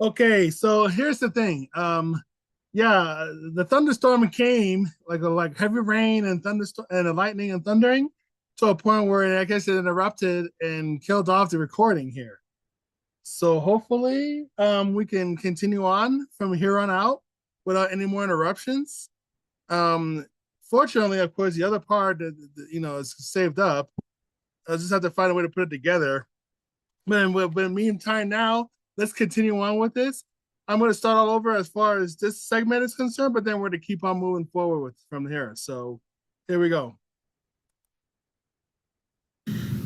Okay, so here's the thing. Yeah, the thunderstorm came like heavy rain and thunderstorm and lightning and thundering to a point where I guess it interrupted and killed off the recording here. So hopefully, we can continue on from here on out without any more interruptions. Um, Fortunately, of course, the other part that is saved up. I just have to find a way to put it together. But in the meantime, now let's continue on with this. I'm going to start all over as far as this segment is concerned, but then we're to keep on moving forward from here. So here we go.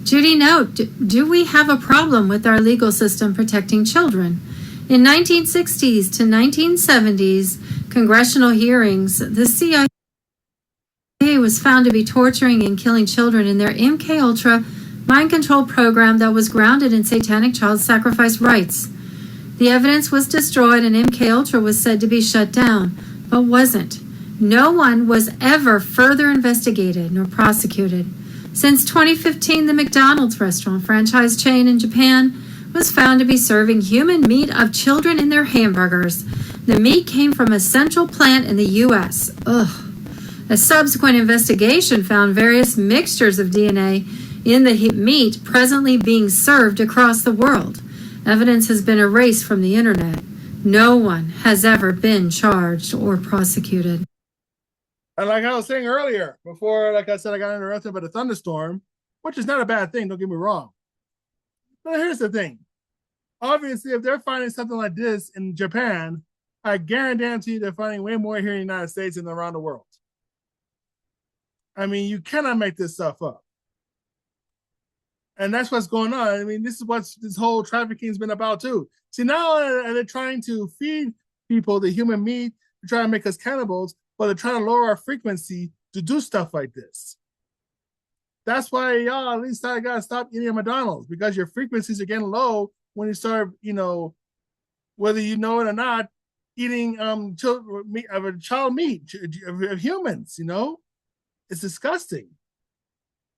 Judy, note, do we have a problem with our legal system protecting children? In 1960s to 1970s congressional hearings, the CIA was found to be torturing and killing children in their MK Ultra mind control program that was grounded in satanic child sacrifice rites. The evidence was destroyed and MK Ultra was said to be shut down, but wasn't. No one was ever further investigated nor prosecuted. Since 2015, the McDonald's restaurant franchise chain in Japan was found to be serving human meat of children in their hamburgers. The meat came from a central plant in the U.S. Ugh. A subsequent investigation found various mixtures of DNA in the meat presently being served across the world. Evidence has been erased from the internet. No one has ever been charged or prosecuted. And like I was saying earlier, before, like I said, I got interrupted by the thunderstorm, which is not a bad thing, don't get me wrong. But here's the thing. Obviously, if they're finding something like this in Japan, I guarantee you they're finding way more here in the United States and around the world. I mean, you cannot make this stuff up. And that's what's going on. I mean, this is what this whole trafficking has been about too. See, now they're trying to feed people the human meat, to try to make us cannibals, but they're trying to lower our frequency to do stuff like this. That's why y'all at least I gotta stop eating at McDonald's, because your frequencies are getting low when you start, whether you know it or not, eating child meat of humans. It's disgusting.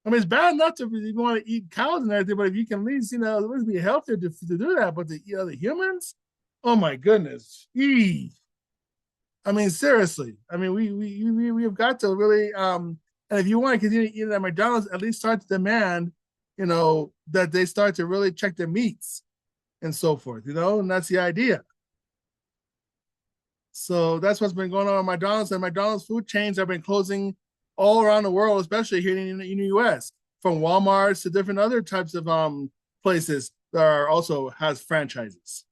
I mean, it's bad enough if you want to eat cows and everything, but if you can at least, it would be healthier to do that. But the humans, oh my goodness, I mean, seriously. I mean, we've got to really, and if you want to continue eating at McDonald's, at least start to demand, that they start to really check their meats and so forth, and that's the idea. So that's what's been going on at McDonald's, and McDonald's food chains have been closing all around the world, especially here in the U.S., from Walmart to different other types of places that are also has franchises.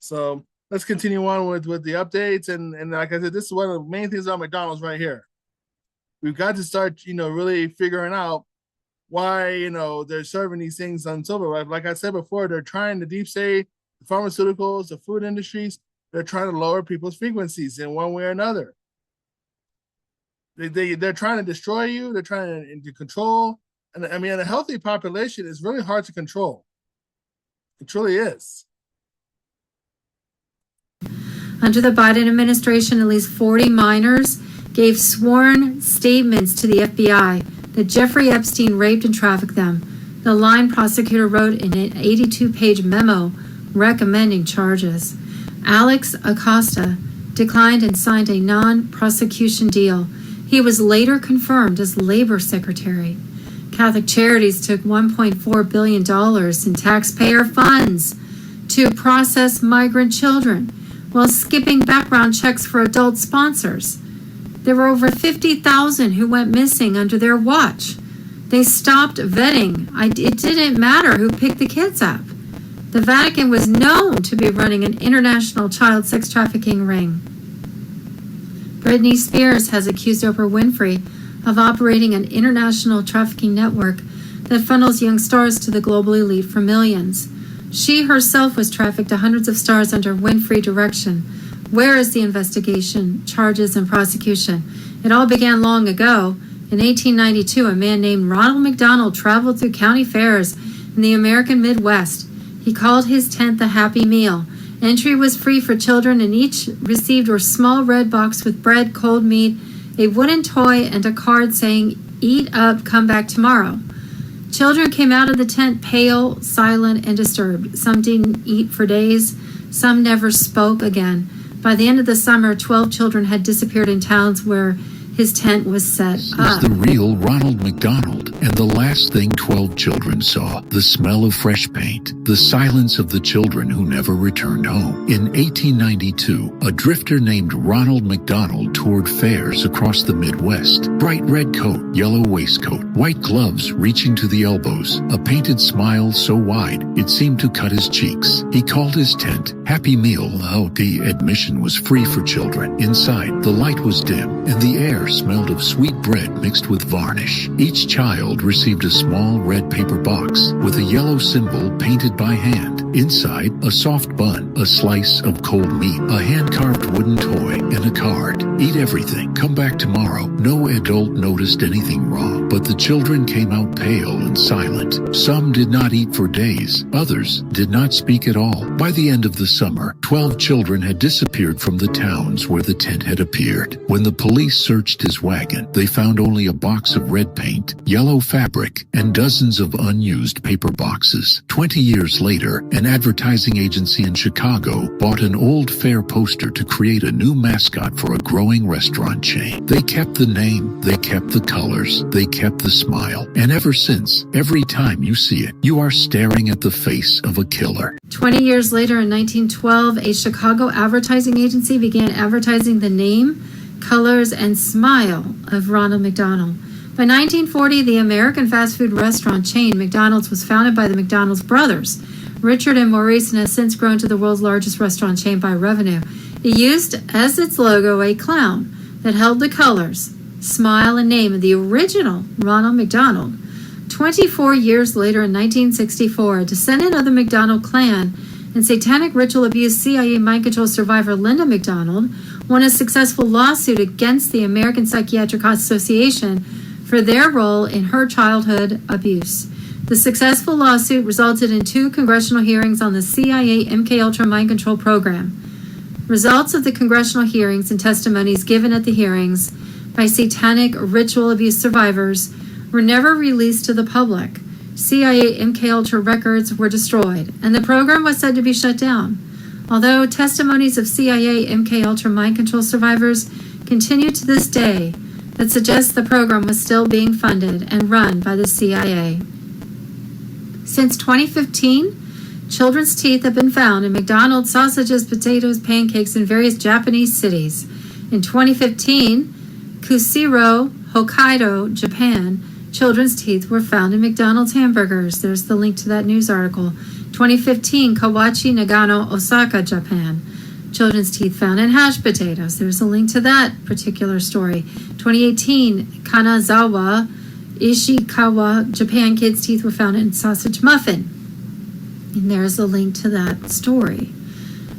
So let's continue on with the updates. And like I said, this is one of the main things about McDonald's right here. We've got to start, really figuring out why, they're serving these things on silver. Like I said before, they're trying to deep state the pharmaceuticals, the food industries. They're trying to lower people's frequencies in one way or another. They're trying to destroy you. They're trying to control. And I mean, a healthy population is really hard to control. It truly is. Under the Biden administration, at least 40 minors gave sworn statements to the FBI that Jeffrey Epstein raped and trafficked them. The line prosecutor wrote in an 82-page memo recommending charges. Alex Acosta declined and signed a non-prosecution deal. He was later confirmed as labor secretary. Catholic Charities took $1.4 billion in taxpayer funds to process migrant children while skipping background checks for adult sponsors. There were over 50,000 who went missing under their watch. They stopped vetting. It didn't matter who picked the kids up. The Vatican was known to be running an international child sex trafficking ring. Britney Spears has accused Oprah Winfrey of operating an international trafficking network that funnels young stars to the global elite for millions. She herself was trafficked to hundreds of stars under Winfrey direction. Where is the investigation, charges, and prosecution? It all began long ago. In 1892, a man named Ronald McDonald traveled through county fairs in the American Midwest. He called his tent the Happy Meal. Entry was free for children, and each received a small red box with bread, cold meat, a wooden toy, and a card saying, "Eat up, come back tomorrow." Children came out of the tent pale, silent, and disturbed. Some didn't eat for days. Some never spoke again. By the end of the summer, 12 children had disappeared in towns where his tent was set up. This is the real Ronald McDonald, and the last thing 12 children saw, the smell of fresh paint, the silence of the children who never returned home. In 1892, a drifter named Ronald McDonald toured fairs across the Midwest. Bright red coat, yellow waistcoat, white gloves reaching to the elbows, a painted smile so wide it seemed to cut his cheeks. He called his tent Happy Meal. The admission was free for children. Inside, the light was dim, and the air smelled of sweet bread mixed with varnish. Each child received a small red paper box with a yellow symbol painted by hand. Inside, a soft bun, a slice of cold meat, a hand-carved wooden toy, and a card. Eat everything. Come back tomorrow. No adult noticed anything wrong, but the children came out pale and silent. Some did not eat for days. Others did not speak at all. By the end of the summer, 12 children had disappeared from the towns where the tent had appeared. When the police searched his wagon, they found only a box of red paint, yellow fabric, and dozens of unused paper boxes. 20 years later, an advertising agency in Chicago bought an old fair poster to create a new mascot for a growing restaurant chain. They kept the name, they kept the colors, they kept the smile, and ever since, every time you see it, you are staring at the face of a killer. 20 years later, in 1912, a Chicago advertising agency began advertising the name, colors, and smile of Ronald McDonald. By 1940, the American fast food restaurant chain McDonald's was founded by the McDonald's brothers, Richard and Maurice, and has since grown to the world's largest restaurant chain by revenue. It used as its logo a clown that held the colors, smile, and name of the original Ronald McDonald. 24 years later, in 1964, a descendant of the McDonald clan and satanic ritual abuse CIA mind control survivor Linda McDonald won a successful lawsuit against the American Psychiatric Association for their role in her childhood abuse. The successful lawsuit resulted in 2 congressional hearings on the CIA MKUltra mind control program. Results of the congressional hearings and testimonies given at the hearings by satanic ritual abuse survivors were never released to the public. CIA MKUltra records were destroyed, and the program was said to be shut down. Although testimonies of CIA MKUltra mind control survivors continue to this day, that suggests the program was still being funded and run by the CIA. Since 2015, children's teeth have been found in McDonald's sausages, potatoes, pancakes in various Japanese cities. In 2015, Kushiro, Hokkaido, Japan, children's teeth were found in McDonald's hamburgers. There's the link to that news article. 2015, Kawachi, Nagano, Osaka, Japan. Children's teeth found in hashed potatoes. There's a link to that particular story. 2018, Kanazawa, Ishikawa, Japan. Kids' teeth were found in sausage muffin. And there's a link to that story.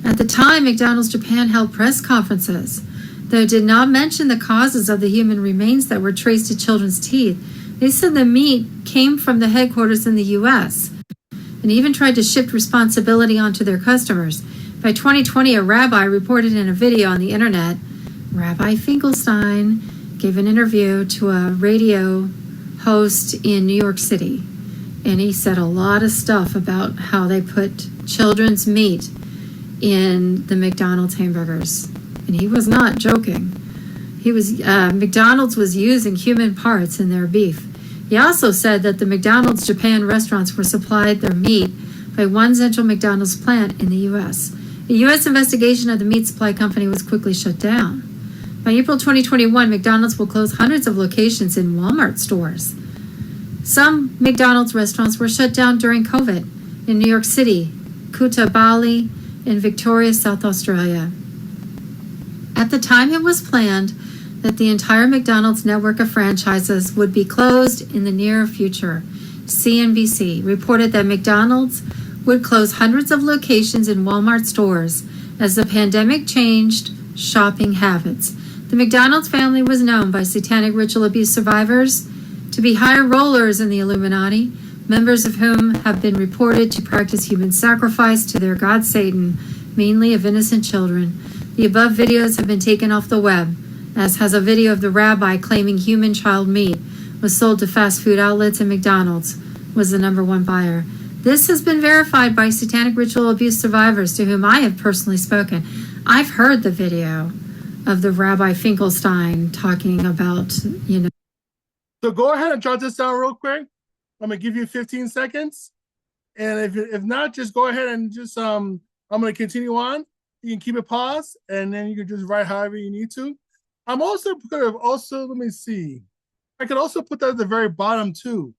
At the time, McDonald's Japan held press conferences, though it did not mention the causes of the human remains that were traced to children's teeth. They said the meat came from the headquarters in the U.S. and even tried to shift responsibility onto their customers. By 2020, a rabbi reported in a video on the internet, Rabbi Finkelstein gave an interview to a radio host in New York City, and he said a lot of stuff about how they put children's meat in the McDonald's hamburgers. And he was not joking. McDonald's was using human parts in their beef. He also said that the McDonald's Japan restaurants were supplied their meat by one central McDonald's plant in the U.S. A U.S. investigation of the meat supply company was quickly shut down. By April 2021, McDonald's will close hundreds of locations in Walmart stores. Some McDonald's restaurants were shut down during COVID in New York City, Kuta, Bali, and Victoria, South Australia. At the time, it was planned that the entire McDonald's network of franchises would be closed in the near future. CNBC reported that McDonald's would close hundreds of locations in Walmart stores as the pandemic changed shopping habits. The McDonald's family was known by satanic ritual abuse survivors to be high rollers in the Illuminati, members of whom have been reported to practice human sacrifice to their god Satan, mainly of innocent children. The above videos have been taken off the web, as has a video of the rabbi claiming human child meat was sold to fast food outlets and McDonald's. was the #1 buyer. This has been verified by satanic ritual abuse survivors to whom I have personally spoken. I've heard the video of the Rabbi Finkelstein talking about, So go ahead and jot this down real quick. I'm gonna give you 15 seconds. And if not, just go ahead and just I'm gonna continue on. You can keep it paused and then you can just write however you need to. I'm also gonna let me see. I could also put that at the very bottom too.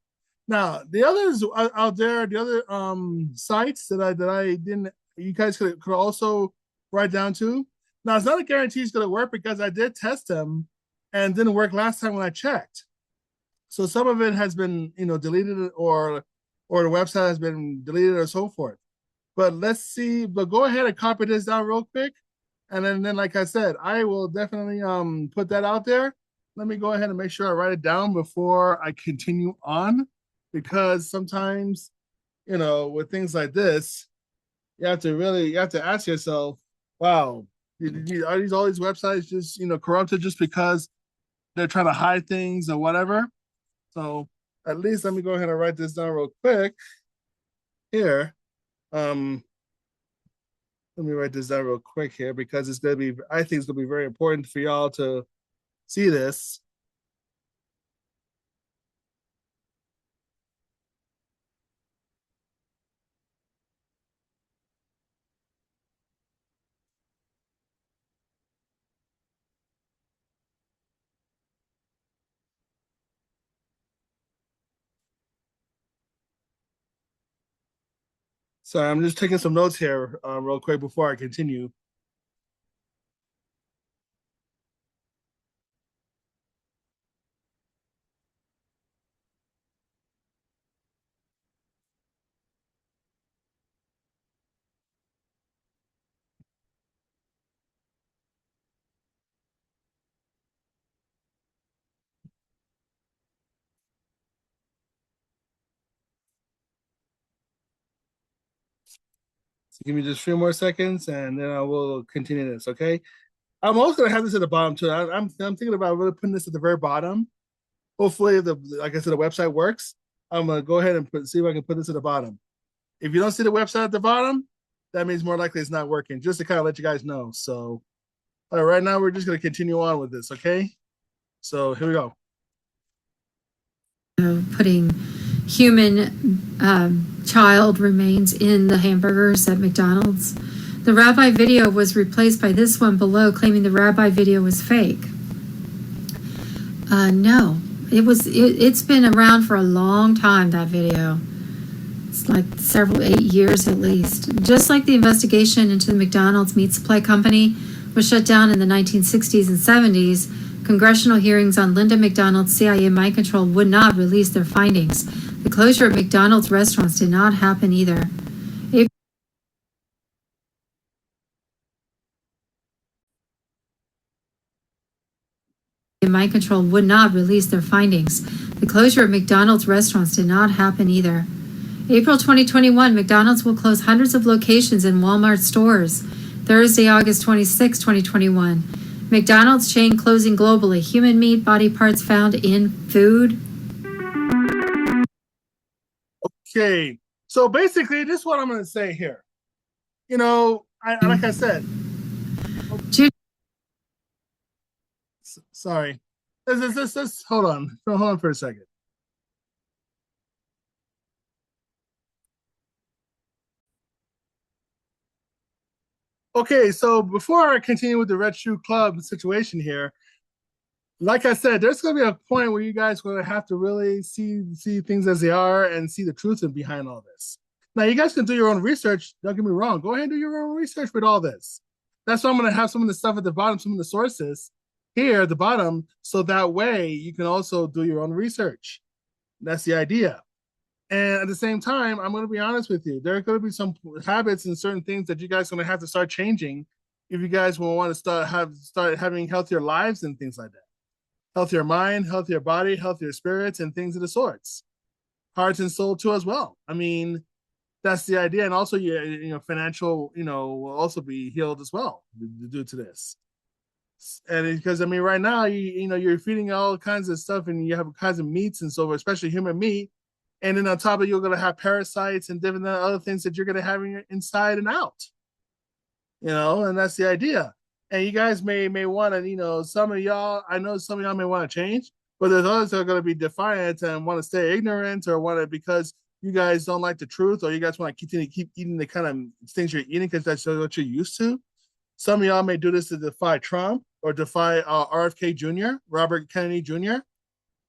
Now, the others out there, the other sites that I didn't, you guys could also write down too. Now, it's not a guarantee it's going to work because I did test them and didn't work last time when I checked. So some of it has been, deleted or the website has been deleted or so forth. But let's see. But go ahead and copy this down real quick. And then like I said, I will definitely put that out there. Let me go ahead and make sure I write it down before I continue on. Because sometimes, with things like this, you have to ask yourself, wow, are all these websites just, corrupted just because they're trying to hide things or whatever? So at least let me go ahead and write this down real quick here. Let me write this down real quick here because I think it's going to be very important for y'all to see this. Sorry, I'm just taking some notes here real quick before I continue. So give me just a few more seconds and then I will continue this, okay? I'm also gonna have this at the bottom too. I'm thinking about really putting this at the very bottom. Hopefully, like I said, the website works. I'm gonna go ahead and see if I can put this at the bottom. If you don't see the website at the bottom, that means more likely it's not working. Just to kind of let you guys know. So, all right, right now we're just gonna continue on with this, okay? So here we go. Putting human child remains in the hamburgers at McDonald's. The Rabbi video was replaced by this one below, claiming the Rabbi video was fake. No, it's been around for a long time, that video. It's like 8 years at least. Just like the investigation into the McDonald's meat supply company was shut down in the 1960s and 70s, congressional hearings on Linda McDonald's CIA mind control would not release their findings. The closure of McDonald's restaurants did not happen either. Mind control would not release their findings. The closure of McDonald's restaurants did not happen either. April 2021, McDonald's will close hundreds of locations in Walmart stores. Thursday, August 26, 2021. McDonald's chain closing globally. Human meat, body parts found in food. Okay, so basically, this is what I'm going to say here. Like I said. Sorry. Let's hold on. Hold on for a second. Okay, so before I continue with the Red Shoe Club situation here, like I said, there's going to be a point where you guys are going to have to really see things as they are and see the truth behind all this. Now, you guys can do your own research. Don't get me wrong. Go ahead and do your own research with all this. That's why I'm going to have some of the stuff at the bottom, some of the sources here at the bottom, so that way you can also do your own research. That's the idea. And at the same time, I'm going to be honest with you. There are going to be some habits and certain things that you guys are going to have to start changing if you guys will want to start having healthier lives and things like that. Healthier mind, healthier body, healthier spirits, and things of the sorts. Heart and soul too as well. I mean, that's the idea. And also, financial, will also be healed as well due to this. And because right now you're feeding all kinds of stuff and you have kinds of meats and so forth, especially human meat, And then on top of it, you're going to have parasites and different other things that you're going to have in your inside and out. And that's the idea. And you guys may want to, some of y'all, I know some of y'all may want to change, but there's others that are going to be defiant and want to stay ignorant or want to, because you guys don't like the truth, or you guys want to keep eating the kind of things you're eating because that's what you're used to. Some of y'all may do this to defy Trump or defy RFK Jr., Robert Kennedy Jr.,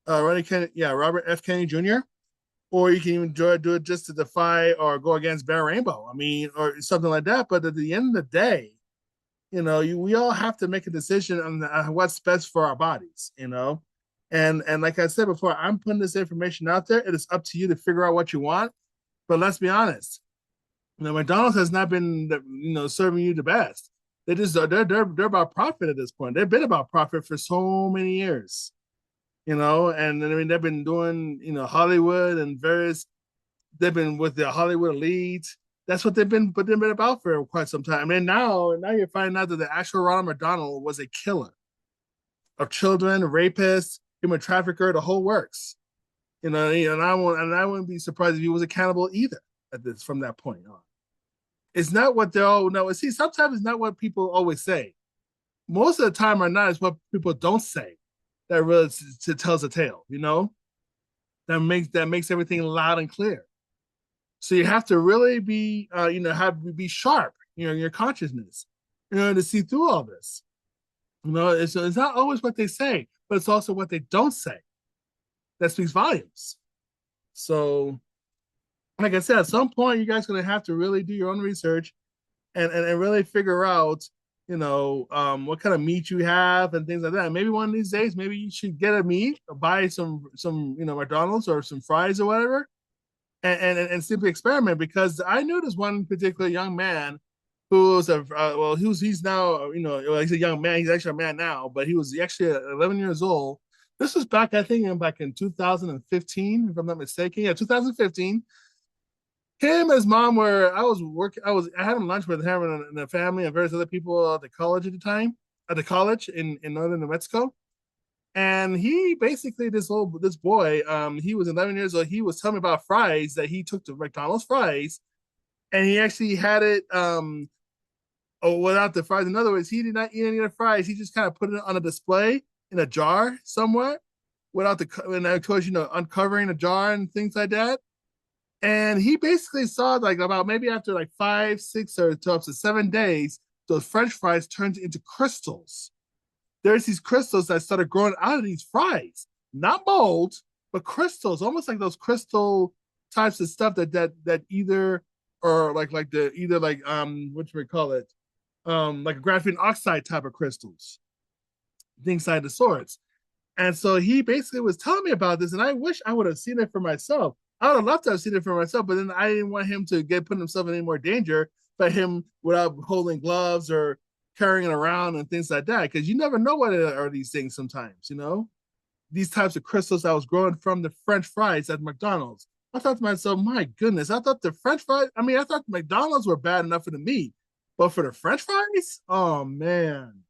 Robert F. Kennedy Jr., or you can even do it just to defy or go against Bear Rainbow. Or something like that. But at the end of the day, we all have to make a decision on what's best for our bodies, And like I said before, I'm putting this information out there. It is up to you to figure out what you want. But let's be honest, McDonald's has not been, serving you the best. They're about profit at this point. They've been about profit for so many years. And they've been doing, Hollywood and they've been with the Hollywood elite. That's what they've been about for quite some time. And now you're finding out that the actual Ronald McDonald was a killer of children, a rapist, human trafficker, the whole works. And I wouldn't be surprised if he was a cannibal either from that point on. It's not what they all know. See, sometimes it's not what people always say. Most of the time or not, it's what people don't say that really tells a tale, that makes everything loud and clear. So you have to really be, have to be sharp, in your consciousness, to see through all this. It's not always what they say, but it's also what they don't say that speaks volumes. So, like I said, at some point, you guys are going to have to really do your own research and really figure out, what kind of meat you have and things like that. Maybe one of these days, maybe you should get a meat or buy some McDonald's or some fries or whatever, and simply experiment. Because I knew this one particular young man who was he's now, he's a young man. He's actually a man now, but he was actually 11 years old. This was back in 2015, if I'm not mistaken. Yeah, 2015. Him and his mom I had him lunch with him and the family and various other people at the college at the college in northern New Mexico. And he basically, this boy, he was 11 years old. He was telling me about fries that he took to McDonald's fries, and he actually had it without the fries. In other words, he did not eat any of the fries. He just kind of put it on a display in a jar somewhere without and of course, uncovering the jar and things like that. And he basically saw about maybe after 5, 6, or up to 7 days, those French fries turned into crystals. There's these crystals that started growing out of these fries, not mold, but crystals, almost like those crystal types of stuff that either or what do we call it, like a graphene oxide type of crystals, things like the sorts. And so he basically was telling me about this, and I wish I would have seen it for myself. I would have loved to have seen it for myself, but then I didn't want him to put himself in any more danger by him without holding gloves or carrying it around and things like that, because you never know what are these things sometimes, these types of crystals that was growing from the French fries at McDonald's. I thought to myself, my goodness, I thought the French fries, I thought McDonald's were bad enough for the meat, but for the French fries, oh man.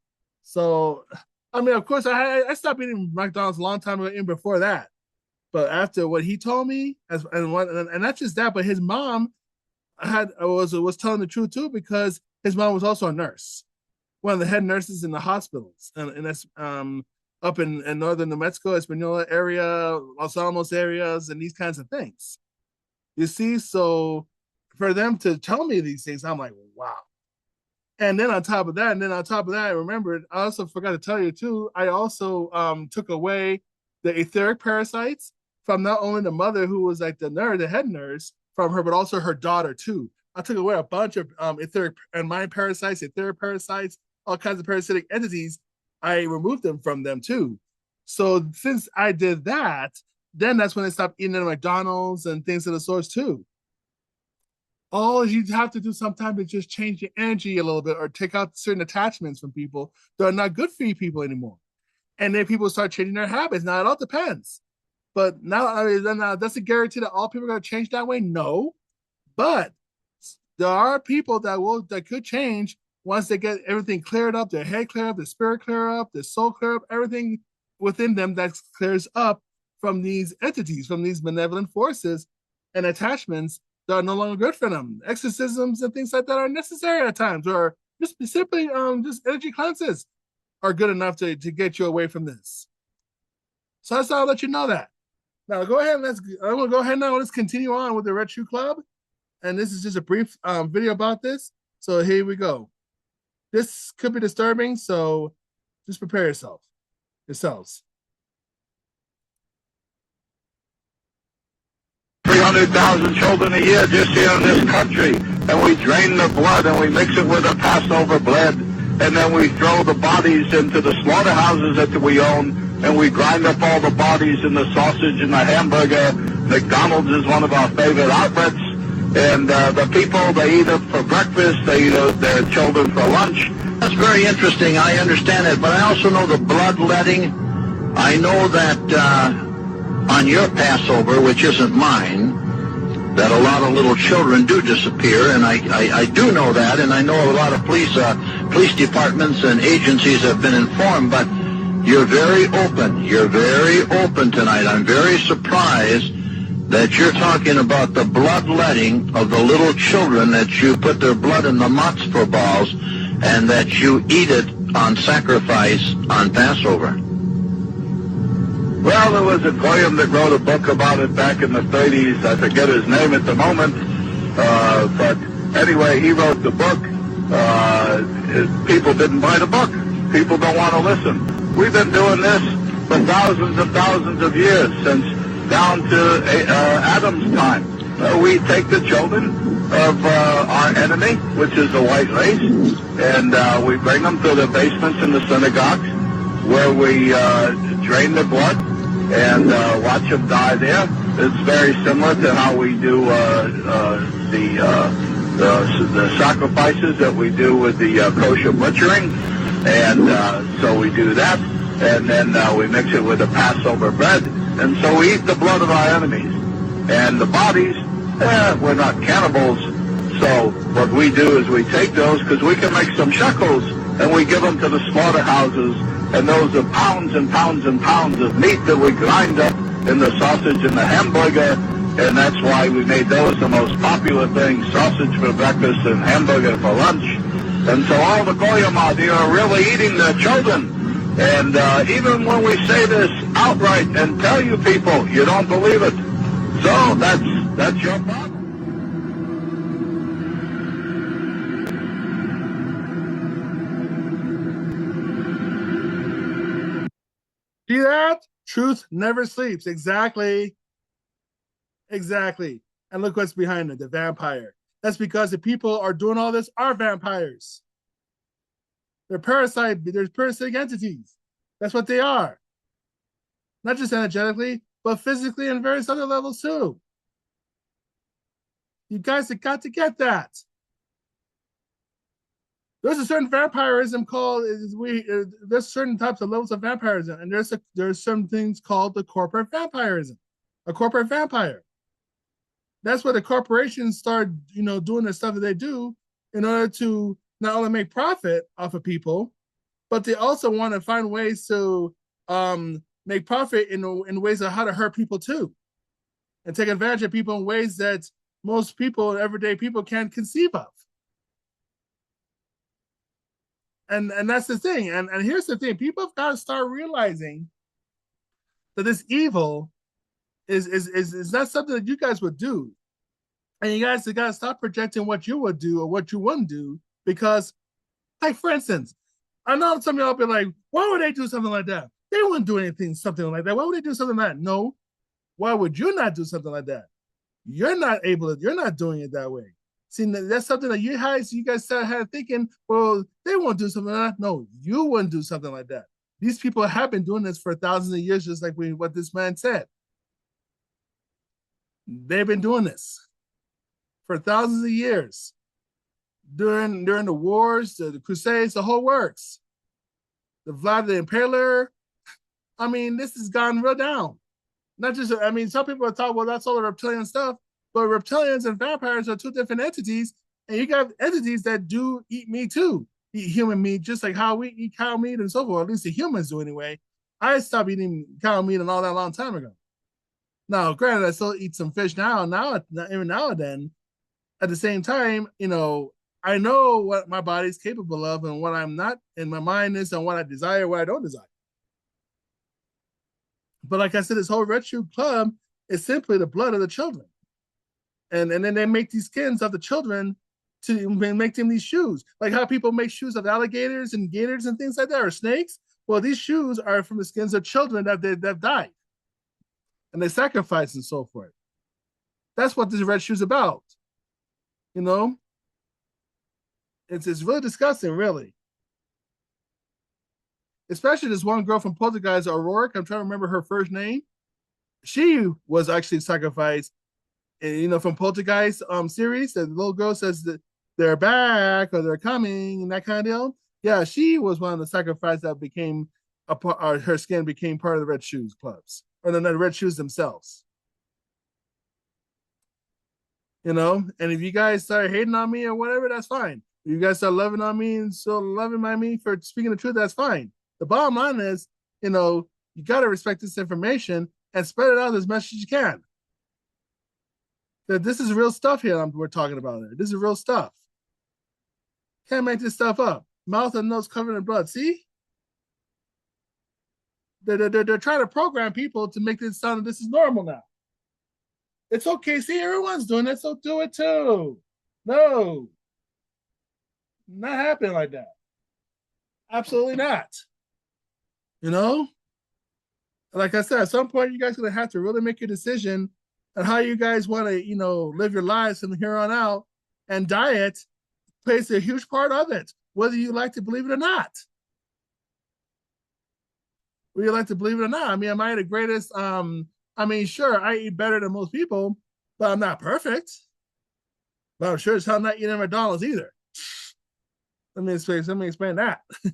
So, of course, I stopped eating McDonald's a long time ago, even before that. But after what he told me, and not just that, but his mom was telling the truth too, because his mom was also a nurse, one of the head nurses in the hospitals, and that's up in northern New Mexico, Espanola area, Los Alamos areas, and these kinds of things. You see, so for them to tell me these things, I'm like, wow. And then on top of that, I remembered, I also forgot to tell you too, I also took away the etheric parasites from not only the mother, who was like the head nurse, from her, but also her daughter too. I took away a bunch of etheric and mind parasites, etheric parasites, all kinds of parasitic entities. I removed them from them too. So since I did that, then that's when I stopped eating at McDonald's and things of the sorts too. All you have to do sometimes is just change your energy a little bit, or take out certain attachments from people that are not good for you people anymore. And then people start changing their habits. Now, it all depends. But now, that's a guarantee that all people are going to change that way? No. But there are people that could change once they get everything cleared up, their head cleared up, their spirit cleared up, their soul cleared up, everything within them that clears up from these entities, from these benevolent forces and attachments that are no longer good for them. Exorcisms and things like that are necessary at times, or just simply just energy cleanses are good enough to get you away from this. So that's how I'll let you know that. Now go ahead. I'm gonna go ahead now. Let's continue on with the Red Shoe Club, and this is just a brief video about this. So here we go. This could be disturbing, so just prepare yourselves. 300,000 children a year just here in this country, and we drain the blood and we mix it with a Passover bread, and then we throw the bodies into the slaughterhouses that we own, and we grind up all the bodies in the sausage and the hamburger. McDonald's is one of our favorite outlets, and the people, they eat it for breakfast, they eat their children for lunch. That's very interesting. I understand it, but I also know the bloodletting. I know that on your Passover, which isn't mine, that a lot of little children do disappear, and I do know that, and I know a lot of police departments and agencies have been informed, but you're very open. You're very open tonight. I'm very surprised that you're talking about the bloodletting of the little children, that you put their blood in the matzo balls, and that you eat it on sacrifice on Passover. Well, there was a goyim that wrote a book about it back in the 30s. I forget his name at the moment. But anyway, he wrote the book. People didn't buy the book. People don't want to listen. We've been doing this for thousands and thousands of years, since down to Adam's time. We take the children of our enemy, which is the white race, and we bring them to the basements in the synagogues, where we drain the blood and watch them die there. It's very similar to how we do the sacrifices that we do with the kosher butchering, and so we do that, and then we mix it with the Passover bread, and so we eat the blood of our enemies. And the bodies, we're not cannibals, so what we do is we take those, because we can make some shekels, and we give them to the slaughterhouses, and those are pounds and pounds and pounds of meat that we grind up in the sausage and the hamburger, and that's why we made those the most popular things, sausage for breakfast and hamburger for lunch. And so all the goyim out there are really eating their children. And even when we say this outright and tell you people, you don't believe it. So that's your problem. See that? Truth never sleeps. Exactly. And look what's behind it, the vampire. That's because the people are doing all this are vampires. They're parasitic entities. That's what they are. Not just energetically, but physically and various other levels too. You guys have got to get that. There's a certain vampirism called, there's certain types of levels of vampirism, and there's some things called the corporate vampirism, a corporate vampire. That's where the corporations start, doing the stuff that they do in order to not only make profit off of people, but they also want to find ways to make profit in ways of how to hurt people too, and take advantage of people in ways that most people, everyday people, can't conceive of. And that's the thing. And here's the thing: people have got to start realizing that this evil is not something that you guys would do. And you guys have got to stop projecting what you would do or what you wouldn't do. Because, like, for instance, I know some of y'all be like, why would they do something like that? They wouldn't do something like that. Why would they do something like that? No. Why would you not do something like that? You're not doing it that way. See, that's something that you guys started thinking, well, they won't do something like that. No, you wouldn't do something like that. These people have been doing this for thousands of years, just like what this man said. They've been doing this for thousands of years. During the wars, the Crusades, the whole works. The Vlad the Impaler. I mean, this has gone real down. Not just, some people are talking, well, that's all the reptilian stuff. But reptilians and vampires are two different entities, and you got entities that do eat meat too, eat human meat, just like how we eat cow meat and so forth. At least the humans do anyway. I stopped eating cow meat and all that a long time ago. Now, granted, I still eat some fish now, even now and then. At the same time, I know what my body's capable of and what I'm not, and my mind is, and what I desire, what I don't desire. But like I said, this whole Red Shoe Club is simply the blood of the children. And then they make these skins of the children to make them these shoes. Like how people make shoes of alligators and gators and things like that, or snakes. Well, these shoes are from the skins of children that died. And they sacrifice and so forth. That's what this Red Shoe's about. It's really disgusting, really. Especially this one girl from Poltergeist, O'Rourke. I'm trying to remember her first name. She was actually sacrificed, from Poltergeist series. The little girl says that they're back or they're coming and that kind of deal. Yeah, she was one of the sacrifices that became her skin became part of the Red Shoes clubs, or the Red Shoes themselves. And if you guys start hating on me or whatever, that's fine. If you guys start loving on me and still loving by me for speaking the truth, that's fine. The bottom line is, you got to respect this information and spread it out as much as you can. That this is real stuff here we're talking about here. This is real stuff. Can't make this stuff up. Mouth and nose covered in blood. See? They're trying to program people to make this sound that this is normal now. It's okay. See, everyone's doing it, so do it too. No. Not happening like that. Absolutely not. Like I said, at some point, you guys are going to have to really make a decision on how you guys want to, live your lives from here on out. And diet plays a huge part of it, whether you like to believe it or not. Whether you like to believe it or not. I mean, am I the greatest? Sure, I eat better than most people, but I'm not perfect. But I'm sure as hell not eating McDonald's either. Let me explain that. You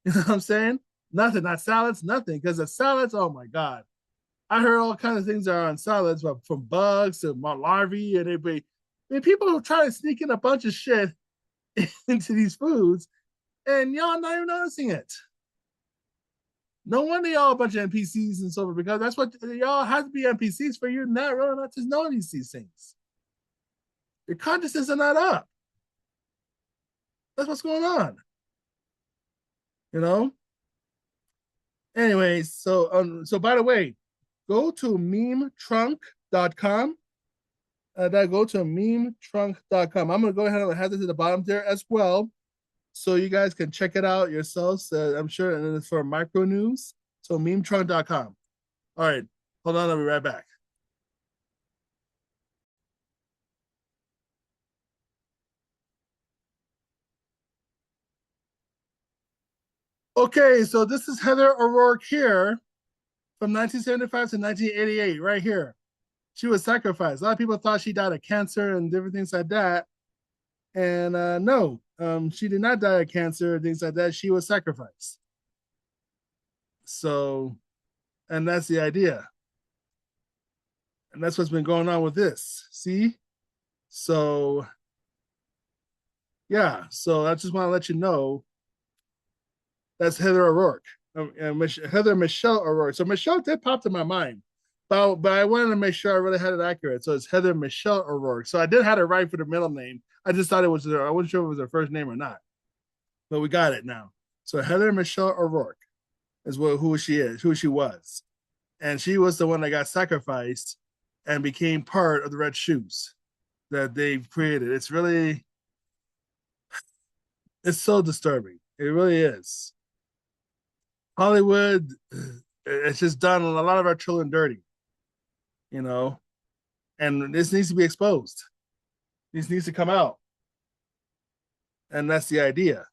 know what I'm saying? Nothing, not salads, nothing. Because the salads, oh my God. I heard all kinds of things are on salads, from bugs to larvae, and people who try to sneak in a bunch of shit into these foods, and y'all not even noticing it. No wonder y'all a bunch of NPCs and so forth, because that's what y'all have to be NPCs for you not to know these things. Your consciousness are not up. That's what's going on. Anyways, so by the way, go to memetrunk.com. Go to memetrunk.com. I'm gonna go ahead and have this at the bottom there as well, so you guys can check it out yourselves. I'm sure, and it's for micro news. So memetrunk.com. All right, hold on, I'll be right back. Okay, so this is Heather O'Rourke here from 1975 to 1988, right here. She was sacrificed. A lot of people thought she died of cancer and different things like that. And no, she did not die of cancer and things like that. She was sacrificed. So, and that's the idea. And that's what's been going on with this. See? So, yeah. So I just want to let you know that's Heather O'Rourke. Heather Michelle O'Rourke. So Michelle did pop to my mind. But I wanted to make sure I really had it accurate. So it's Heather Michelle O'Rourke. So I did have it right for the middle name. I just thought it was I wasn't sure if it was her first name or not. But we got it now. So Heather Michelle O'Rourke is who she is, who she was. And she was the one that got sacrificed and became part of the Red Shoes that they've created. It's so disturbing. It really is. Hollywood, it's just done a lot of our children dirty, and this needs to be exposed. This needs to come out. And that's the idea.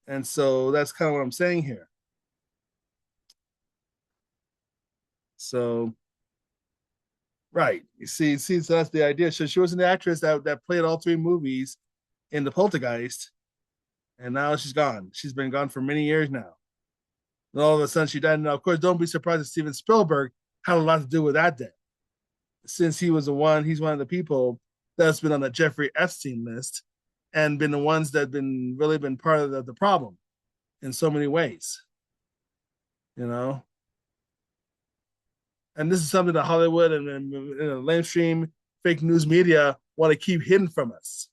And so that's kind of what I'm saying here. So, right. You see, so that's the idea. So she was an actress that played all three movies in the Poltergeist, and now she's gone. She's been gone for many years now. And all of a sudden she died. Now, of course, don't be surprised that Steven Spielberg had a lot to do with that death, since he's one of the people that's been on the Jeffrey Epstein list and been the ones that really been part of the problem in so many ways, And And this is something that Hollywood and mainstream fake news media want to keep hidden from us.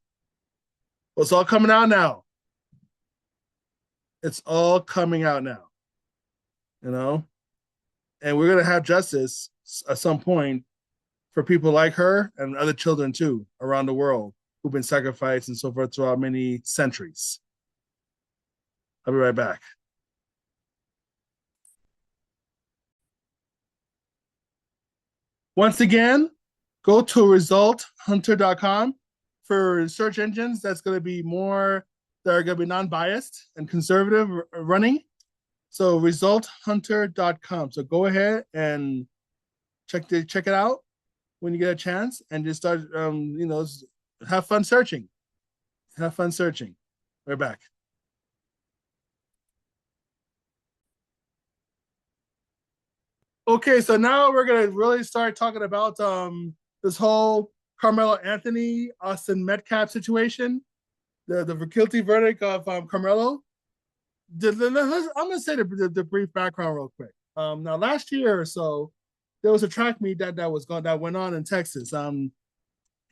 Well, it's all coming out now. It's all coming out now. You know? And we're going to have justice at some point for people like her and other children too around the world who've been sacrificed and so forth throughout many centuries. I'll be right back. Once again, go to resulthunter.com for search engines that's going to be more, that are going to be non-biased and conservative running. So resulthunter.com. So go ahead and check it out when you get a chance and just start, have fun searching. Have fun searching. We're back. Okay, so now we're gonna really start talking about this whole Karmelo Anthony, Austin Metcalf situation, the guilty verdict of Karmelo. I'm gonna say the brief background real quick. Now last year or so, there was a track meet that went on in Texas.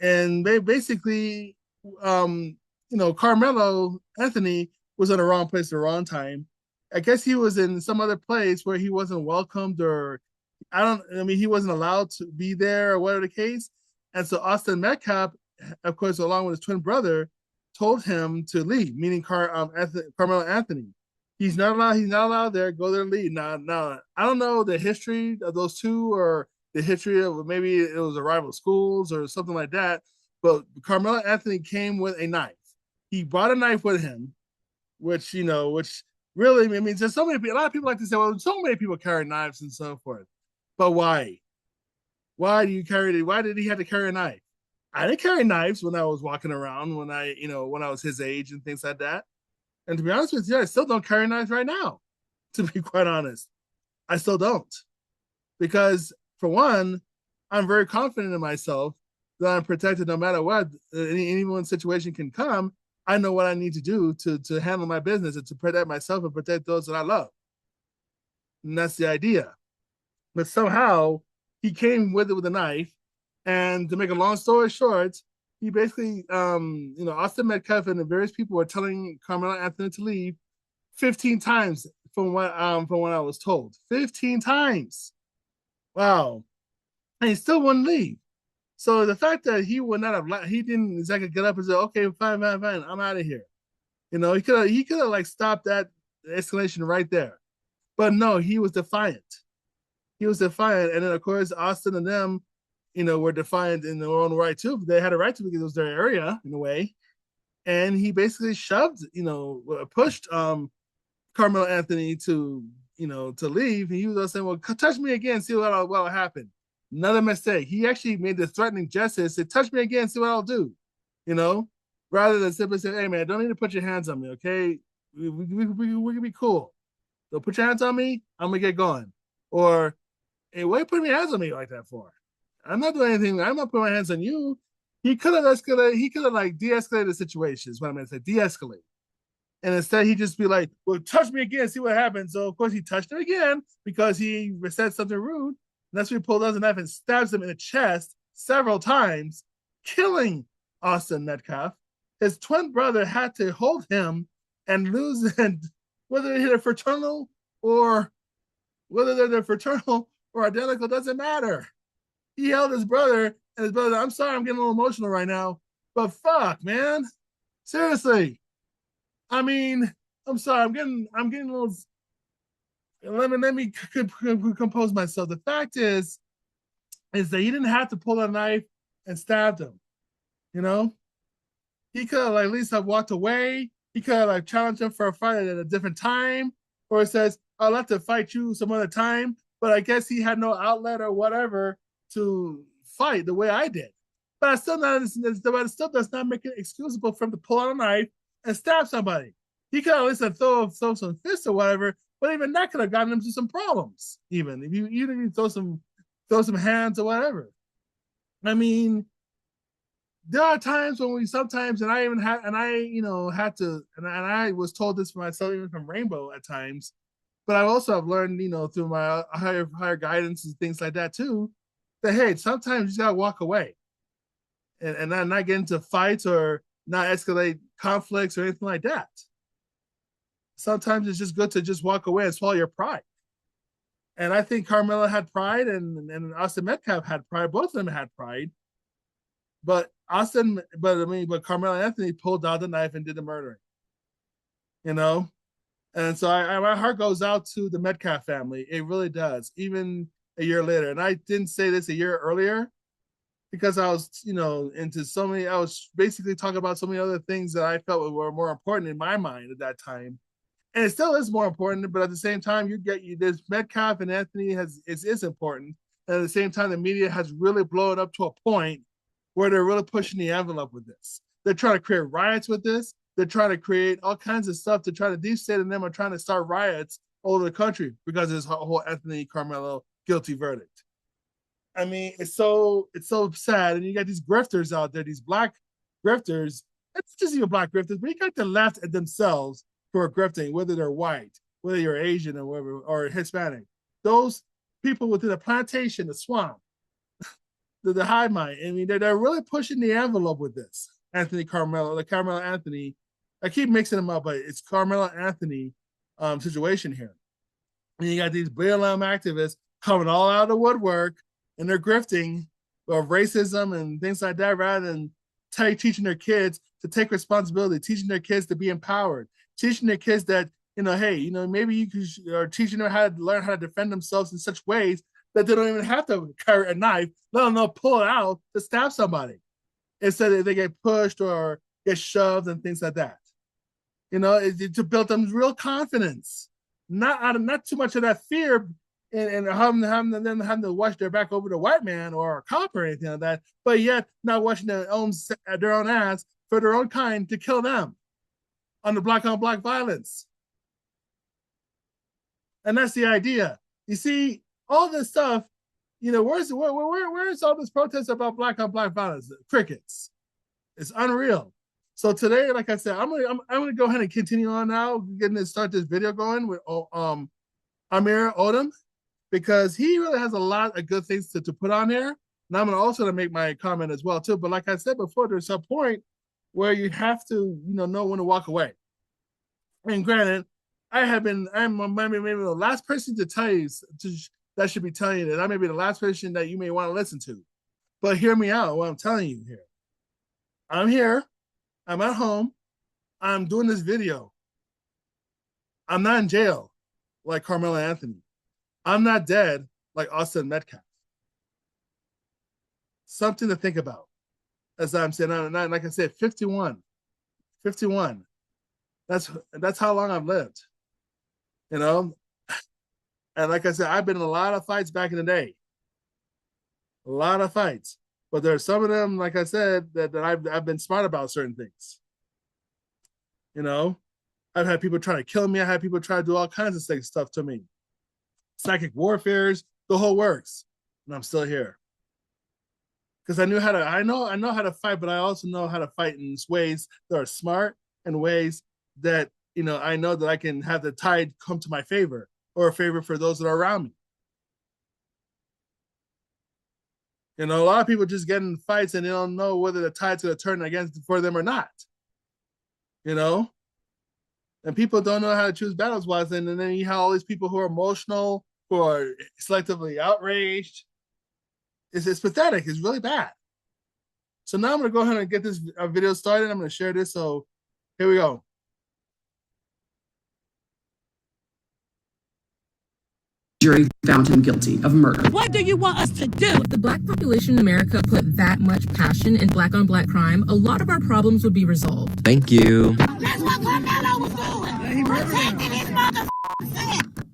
And they basically, Karmelo Anthony was in the wrong place at the wrong time. I guess he was in some other place where he wasn't welcomed, or he wasn't allowed to be there, or whatever the case. And so Austin Metcalf, of course, along with his twin brother, told him to leave, meaning Karmelo Anthony. He's not allowed there. Go there, leave. Now, I don't know the history of those two, or the history of, maybe it was a rival schools or something like that. But Karmelo Anthony came with a knife. He brought a knife with him, which really, I mean, there's so many people. A lot of people like to say, well, so many people carry knives and so forth. But why? Why do you carry it? Why did he have to carry a knife? I didn't carry knives when I was walking around, when I was his age and things like that. And to be honest with you, I still don't carry knives right now, to be quite honest. I still don't. Because, for one, I'm very confident in myself that I'm protected no matter what. Anyone's situation can come. I know what I need to do to handle my business and to protect myself and protect those that I love. And that's the idea. But somehow, he came with it with a knife. And to make a long story short, he basically, Austin Metcalf and the various people were telling Karmelo Anthony to leave 15 times from what I was told. 15 times. Wow. And he still wouldn't leave. So the fact that he would not have, he didn't exactly get up and say, okay, fine, I'm out of here. He could have like stopped that escalation right there. But no, he was defiant. And then of course, Austin and them, were defiant in their own right too. They had a right to, because it was their area in a way. And he basically pushed Karmelo Anthony to leave. And he was saying, well, touch me again, see what'll happen. Another mistake. He actually made the threatening gesture, said, touch me again, see what I'll do. Rather than simply say, hey man, don't need to put your hands on me, okay? We can be cool. So put your hands on me, I'm gonna get going. Or, hey, why are you putting your hands on me like that for? I'm not doing anything. I'm not putting my hands on you. He could have escalated. He could have de-escalated the situation. Is what I'm going to say. De-escalate. And instead, he just be like, well, touch me again, see what happens. So, of course, he touched him again because he said something rude. And that's when he pulls out the knife and stabs him in the chest several times, killing Austin Metcalf. His twin brother had to hold him and lose, and whether they're fraternal or identical, doesn't matter. He held his brother, and his brother, I'm sorry, I'm getting a little emotional right now, but fuck, man. Seriously. I mean, I'm sorry, I'm getting a little, let me compose myself. The fact is that he didn't have to pull a knife and stab him. He could have at least have walked away. He could have challenged him for a fight at a different time, or it says, I'll have to fight you some other time. But I guess he had no outlet or whatever to fight the way I did. But it still does not make it excusable for him to pull out a knife and stab somebody. He could at least throw some fists or whatever, but even that could have gotten him to some problems. Even if you throw some hands or whatever. I mean, there are times when I was told this for myself, even from Rainbow at times, But I also have learned, through my higher guidance and things like that too, that hey, sometimes you just gotta walk away and not get into fights or not escalate conflicts or anything like that. Sometimes it's just good to just walk away and swallow your pride. And I think Karmelo had pride and Austin Metcalf had pride. Both of them had pride. But Karmelo Anthony pulled out the knife and did the murdering. And so my heart goes out to the Metcalf family. It really does, even a year later. And I didn't say this a year earlier because I was, I was basically talking about so many other things that I felt were more important in my mind at that time. And it still is more important, but at the same time, this Metcalf and Anthony is important. And at the same time, the media has really blown up to a point where they're really pushing the envelope with this. They're trying to create riots with this. They're trying to create all kinds of stuff to try to destate them or trying to start riots all over the country because of this whole Anthony Karmelo guilty verdict. I mean, it's so sad. And you got these grifters out there, these black grifters. It's just even black grifters, but you got the left at themselves who are grifting, whether they're white, whether you're Asian or whatever, or Hispanic. Those people within the plantation, the swamp, the hive mind. I mean, they're really pushing the envelope with this. Karmelo Anthony. I keep mixing them up, but it's Karmelo Anthony situation here. And you got these BLM activists coming all out of the woodwork and they're grifting of racism and things like that rather than teaching their kids to take responsibility, teaching their kids to be empowered, teaching their kids that, hey, maybe you could, or teaching them how to learn how to defend themselves in such ways that they don't even have to carry a knife, let alone pull it out to stab somebody. Instead of they get pushed or get shoved and things like that. To build them real confidence, not too much of that fear and having to watch their back over the white man or a cop or anything like that, but yet not watching their own ass for their own kind to kill them on the black on black violence. And that's the idea. You see, all this stuff, where's all this protest about black on black violence? Crickets. It's unreal. So today, like I said, I'm gonna go ahead and continue on now, start this video going with Amir Odom, because he really has a lot of good things to put on there. And I'm also gonna make my comment as well too. But like I said before, there's a point where you have to, know when to walk away. And granted, I'm maybe the last person to tell you that should be telling you that. I may be the last person that you may want to listen to. But hear me out what I'm telling you here. I'm here. I'm at home. I'm doing this video. I'm not in jail like Karmelo Anthony. I'm not dead like Austin Metcalf. Something to think about. As I'm saying, like I said, 51. That's how long I've lived. And like I said, I've been in a lot of fights back in the day. A lot of fights. But there are some of them, like I said, that I've been smart about certain things. I've had people trying to kill me. I had people try to do all kinds of stuff to me. Psychic warfares, the whole works. And I'm still here. Because I know how to fight, but I also know how to fight in ways that are smart and ways that, I know that I can have the tide come to my favor or a favor for those that are around me. A lot of people just get in fights and they don't know whether the tide's going to turn against for them or not. And people don't know how to choose battles wise. And then you have all these people who are emotional, who are selectively outraged. It's pathetic. It's really bad. So now I'm going to go ahead and get this video started. I'm going to share this. So here we go. Jury found him guilty of murder. What do you want us to do? If the black population in America put that much passion in black on black crime, a lot of our problems would be resolved. Thank you. That's what Karmelo was doing. Protecting his motherfucking.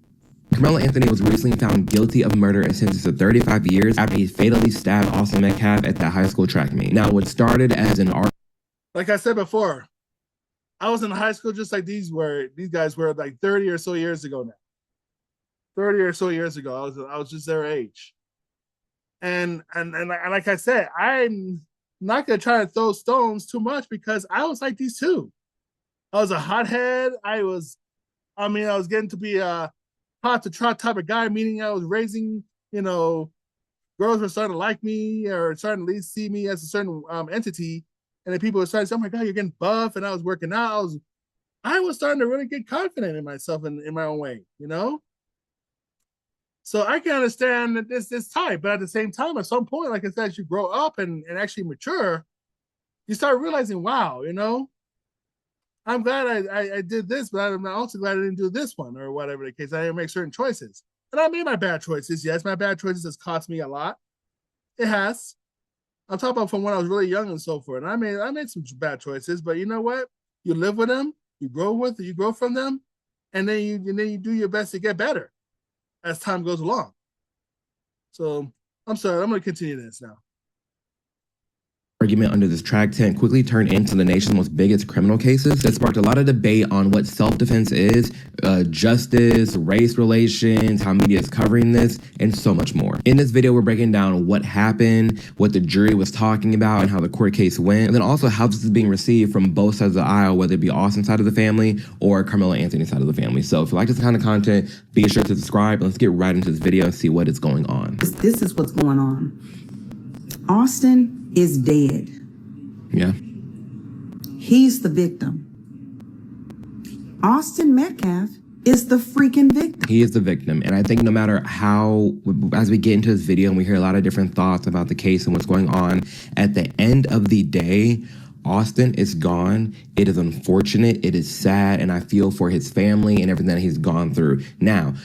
Karmelo Anthony was recently found guilty of murder and sentenced to 35 years after he fatally stabbed Austin Metcalf at that high school track meet. Now, what started as an art... Like I said before, I was in high school just like these guys were like 30 or so years ago now. 30 or so years ago, I was just their age. And like I said, I'm not gonna try to throw stones too much because I was like these too. I was a hothead. I was getting to be hot to trot type of guy, meaning I was raising, you know, girls were starting to like me or starting to at least see me as a certain entity. And then people were starting to say, oh my God, you're getting buff. And I was working out. I was starting to really get confident in myself in my own way, you know? So I can understand that this type, but at the same time, at some point, like I said, as you grow up and actually mature, you start realizing, wow, you know, I'm glad I did this, but I'm also glad I didn't do this one or whatever the case. I didn't make certain choices. And I made my bad choices. Yes, my bad choices has cost me a lot. It has. I'm talking about from when I was really young and so forth. And I made some bad choices, but you know what? You live with them, you grow from them, and then you do your best to get better as time goes along. So I'm sorry, I'm gonna continue this now. Argument under this track tent quickly turned into the nation's most biggest criminal cases that sparked a lot of debate on what self-defense is, justice, race relations, how media is covering this, and so much more. In this video, we're breaking down what happened, what the jury was talking about, and how the court case went, and then also how this is being received from both sides of the aisle, whether it be Austin's side of the family or Karmelo Anthony's side of the family. So if you like this kind of content, be sure to subscribe. Let's get right into this video and see what is going on. This is what's going on. Austin is dead. Yeah. He's the victim. Austin Metcalf is the freaking victim. He is the victim. And I think no matter how, as we get into this video and we hear a lot of different thoughts about the case and what's going on, at the end of the day, Austin is gone. It is unfortunate. It is sad. And I feel for his family and everything that he's gone through. Now,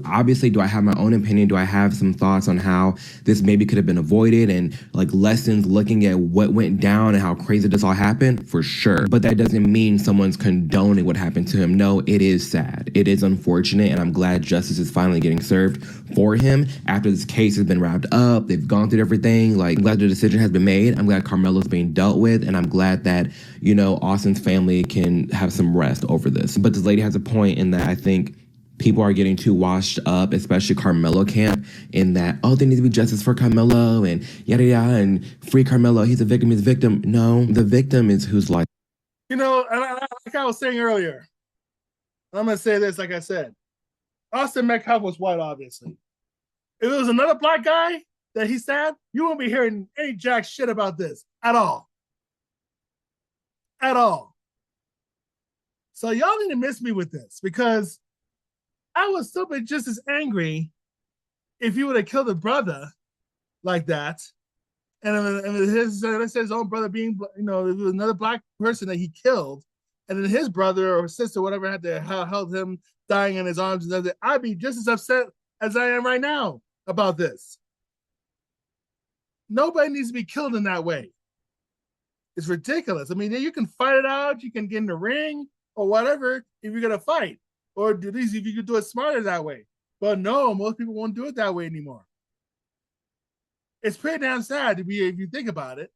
obviously, do I have my own opinion? Do I have some thoughts on how this maybe could have been avoided and like lessons looking at what went down and how crazy this all happened? For sure. But that doesn't mean someone's condoning what happened to him. No, it is sad. It is unfortunate. And I'm glad justice is finally getting served for him after this case has been wrapped up. They've gone through everything. Like, I'm glad the decision has been made. I'm glad Karmelo's being dealt with, and I'm glad that, you know, Austin's family can have some rest over this. But this lady has a point in that I think people are getting too washed up, especially Karmelo camp, in that, oh, there needs to be justice for Karmelo and yada yada and free Karmelo. He's a victim, he's a victim. No, the victim is who's like. You know, like I was saying earlier, I'm gonna say this, like I said, Austin Metcalf was white, obviously. If it was another black guy that he said, you won't be hearing any jack shit about this at all. At all. So y'all need to miss me with this, because I would still be just as angry if you would have killed a brother like that. And let's say his own brother being, you know, if it was another black person that he killed, and then his brother or sister, whatever, had to held him dying in his arms and everything, I'd be just as upset as I am right now about this. Nobody needs to be killed in that way. It's ridiculous. I mean, you can fight it out, you can get in the ring or whatever if you're gonna fight, or at least if you could do it smarter that way. But no, most people won't do it that way anymore. It's pretty damn sad to be if you think about it.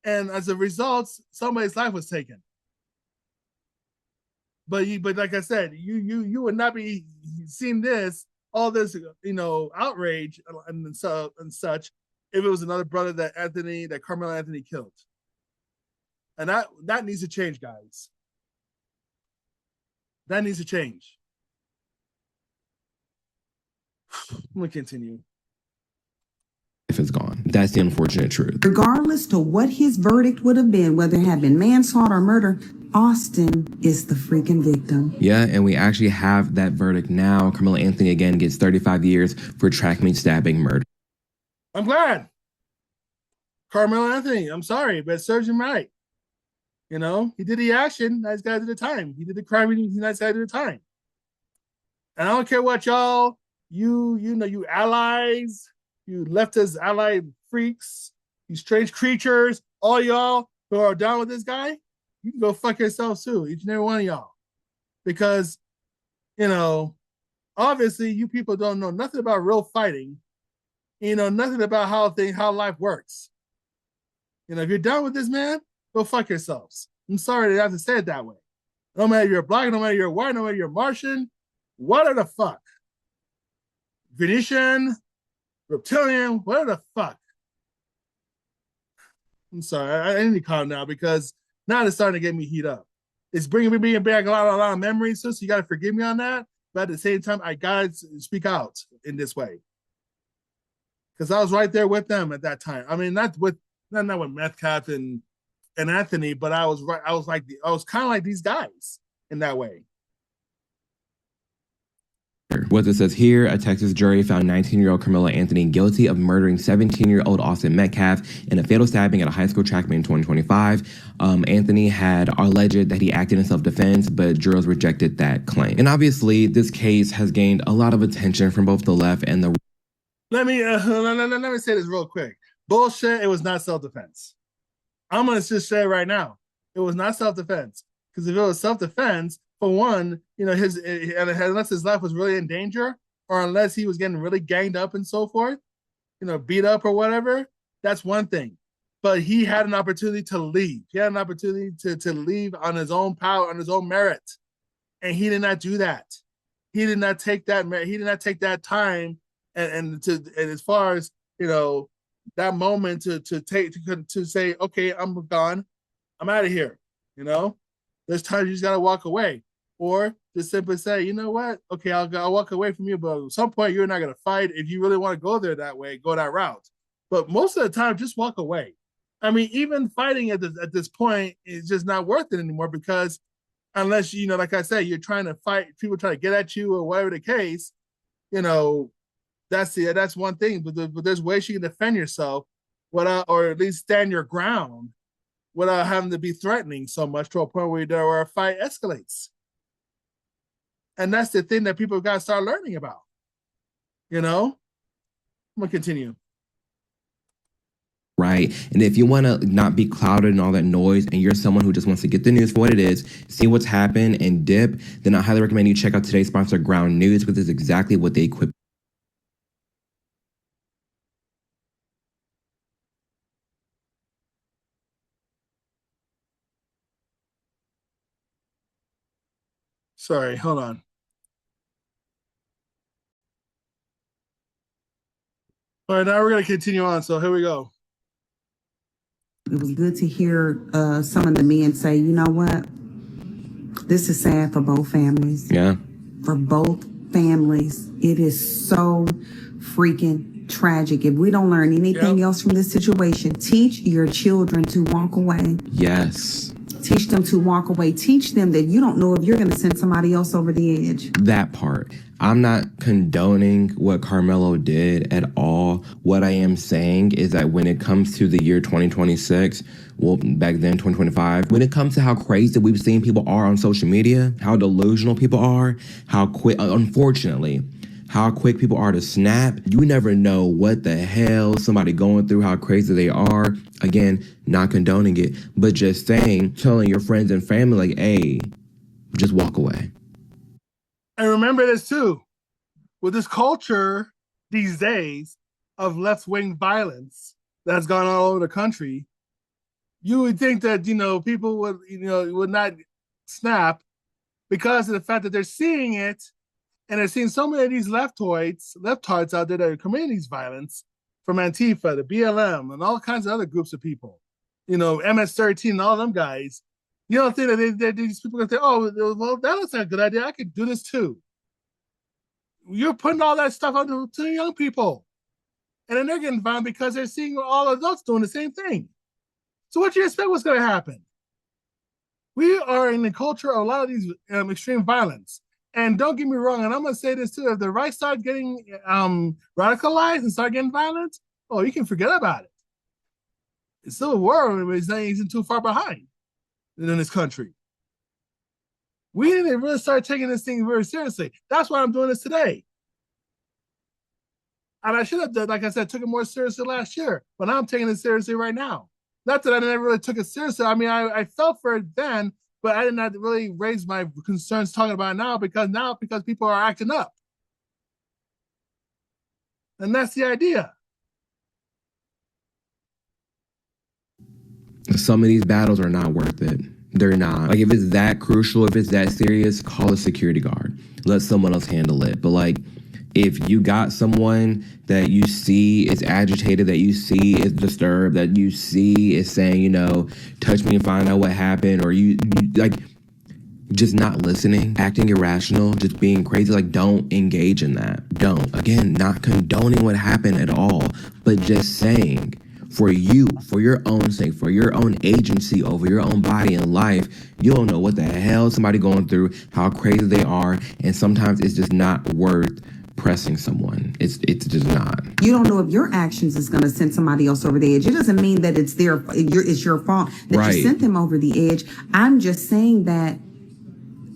And as a result, somebody's life was taken. But like I said, you would not be seeing all this, you know, outrage and such if it was another brother that Karmelo Anthony killed. And that needs to change, guys. That needs to change. I'm gonna continue. If it's gone. That's the unfortunate truth. Regardless to what his verdict would have been, whether it had been manslaughter or murder, Austin is the freaking victim. Yeah, and we actually have that verdict now. Karmelo Anthony again gets 35 years for track meet stabbing murder. I'm glad. Karmelo Anthony, I'm sorry, but it serves him right. You know, he did the action, nice guy did the time. He did the crime, nice guy did the time. And I don't care what y'all, you allies, you leftist ally freaks, you strange creatures, all y'all who are down with this guy, you can go fuck yourselves too, each and every one of y'all. Because, you know, obviously you people don't know nothing about real fighting. You know, nothing about how life works. You know, if you're down with this man, go fuck yourselves. I'm sorry to have to say it that way. No matter if you're black, no matter you're white, no matter you're Martian, what the fuck? Venetian, reptilian, what the fuck? I'm sorry, I need to calm down because now it's starting to get me heat up. It's bringing me back a lot of memories, so you got to forgive me on that. but at the same time, I gotta speak out in this way. Because I was right there with them at that time. I mean, not with Metcalf and Anthony, but I was right. I was kind of like these guys in that way. What it says here, a Texas jury found 19-year-old Karmelo Anthony guilty of murdering 17-year-old Austin Metcalf in a fatal stabbing at a high school track meet in 2025. Anthony had alleged that he acted in self-defense, but jurors rejected that claim. And obviously, this case has gained a lot of attention from both the left and the... Let me say this real quick. Bullshit, it was not self-defense. I'm going to just say right now, it was not self-defense. Because if it was self-defense, for one, unless his life was really in danger, or unless he was getting really ganged up and so forth, beat up or whatever, that's one thing. But he had an opportunity to leave. He had an opportunity to leave on his own power, on his own merit. And he did not do that. He did not take that merit. He did not take that time and as far as, that moment to say, okay, I'm gone. I'm out of here. There's times you just got to walk away. Or just simply say, you know what? Okay, I'll walk away from you, but at some point you're not going to fight. If you really want to go there that way, go that route. But most of the time, just walk away. I mean, even fighting at this point is just not worth it anymore, because unless, like I said, you're trying to fight, people try to get at you or whatever the case, that's one thing. But there's ways you can defend yourself without, or at least stand your ground without having to be threatening so much to a point where a fight escalates. And that's the thing that people got to start learning about. I'm going to continue. Right. And if you want to not be clouded in all that noise and you're someone who just wants to get the news for what it is, see what's happened and dip, then I highly recommend you check out today's sponsor, Ground News, which is exactly what they equip. Sorry, hold on. All right, now we're going to continue on. So here we go. It was good to hear some of the men say, you know what? This is sad for both families. Yeah. For both families. It is so freaking tragic. If we don't learn anything else from this situation, teach your children to walk away. Yes. Teach them to walk away. Teach them that you don't know if you're going to send somebody else over the edge. That part. I'm not condoning what Karmelo did at all. What I am saying is that when it comes to the year 2026, well, back then, 2025, when it comes to how crazy we've seen people are on social media, how delusional people are, how quick, unfortunately, how quick people are to snap, you never know what the hell somebody going through, how crazy they are. Again, not condoning it, but just saying, telling your friends and family, like, hey, just walk away. And remember this too, with this culture these days of left-wing violence that's gone all over the country, you would think that, people would not snap because of the fact that they're seeing it, and they're seeing so many of these leftards out there that are committing these violence, from Antifa to BLM and all kinds of other groups of people, MS-13 and all them guys. You don't think that these people are going to say, oh, well, that looks like a good idea. I could do this too. You're putting all that stuff out to young people. And then they're getting violent because they're seeing all adults doing the same thing. So what do you expect was going to happen? We are in the culture of a lot of these extreme violence. And don't get me wrong, and I'm going to say this too, if the right start getting radicalized and start getting violent, you can forget about it. It's still a war, but it's not even too far behind in this country. We need to really start taking this thing very seriously. That's why I'm doing this today. And I should have done, like I said, took it more seriously last year, but I'm taking it seriously right now. Not that I never really took it seriously. I mean, I felt for it then, but I did not really raise my concerns talking about it now because people are acting up. And that's the idea. Some of these battles are not worth it. They're not. Like, if it's that crucial, if it's that serious, call a security guard. Let someone else handle it. But, like, if you got someone that you see is agitated, that you see is disturbed, that you see is saying, touch me and find out what happened, or you like, just not listening, acting irrational, just being crazy. Like, don't engage in that. Don't. Again, not condoning what happened at all, but just saying, for you, for your own sake, for your own agency over your own body and life, you don't know what the hell somebody going through, how crazy they are, and sometimes it's just not worth pressing someone. It's just not. You don't know if your actions is going to send somebody else over the edge. It doesn't mean that it's your fault that you sent them over the edge. I'm just saying that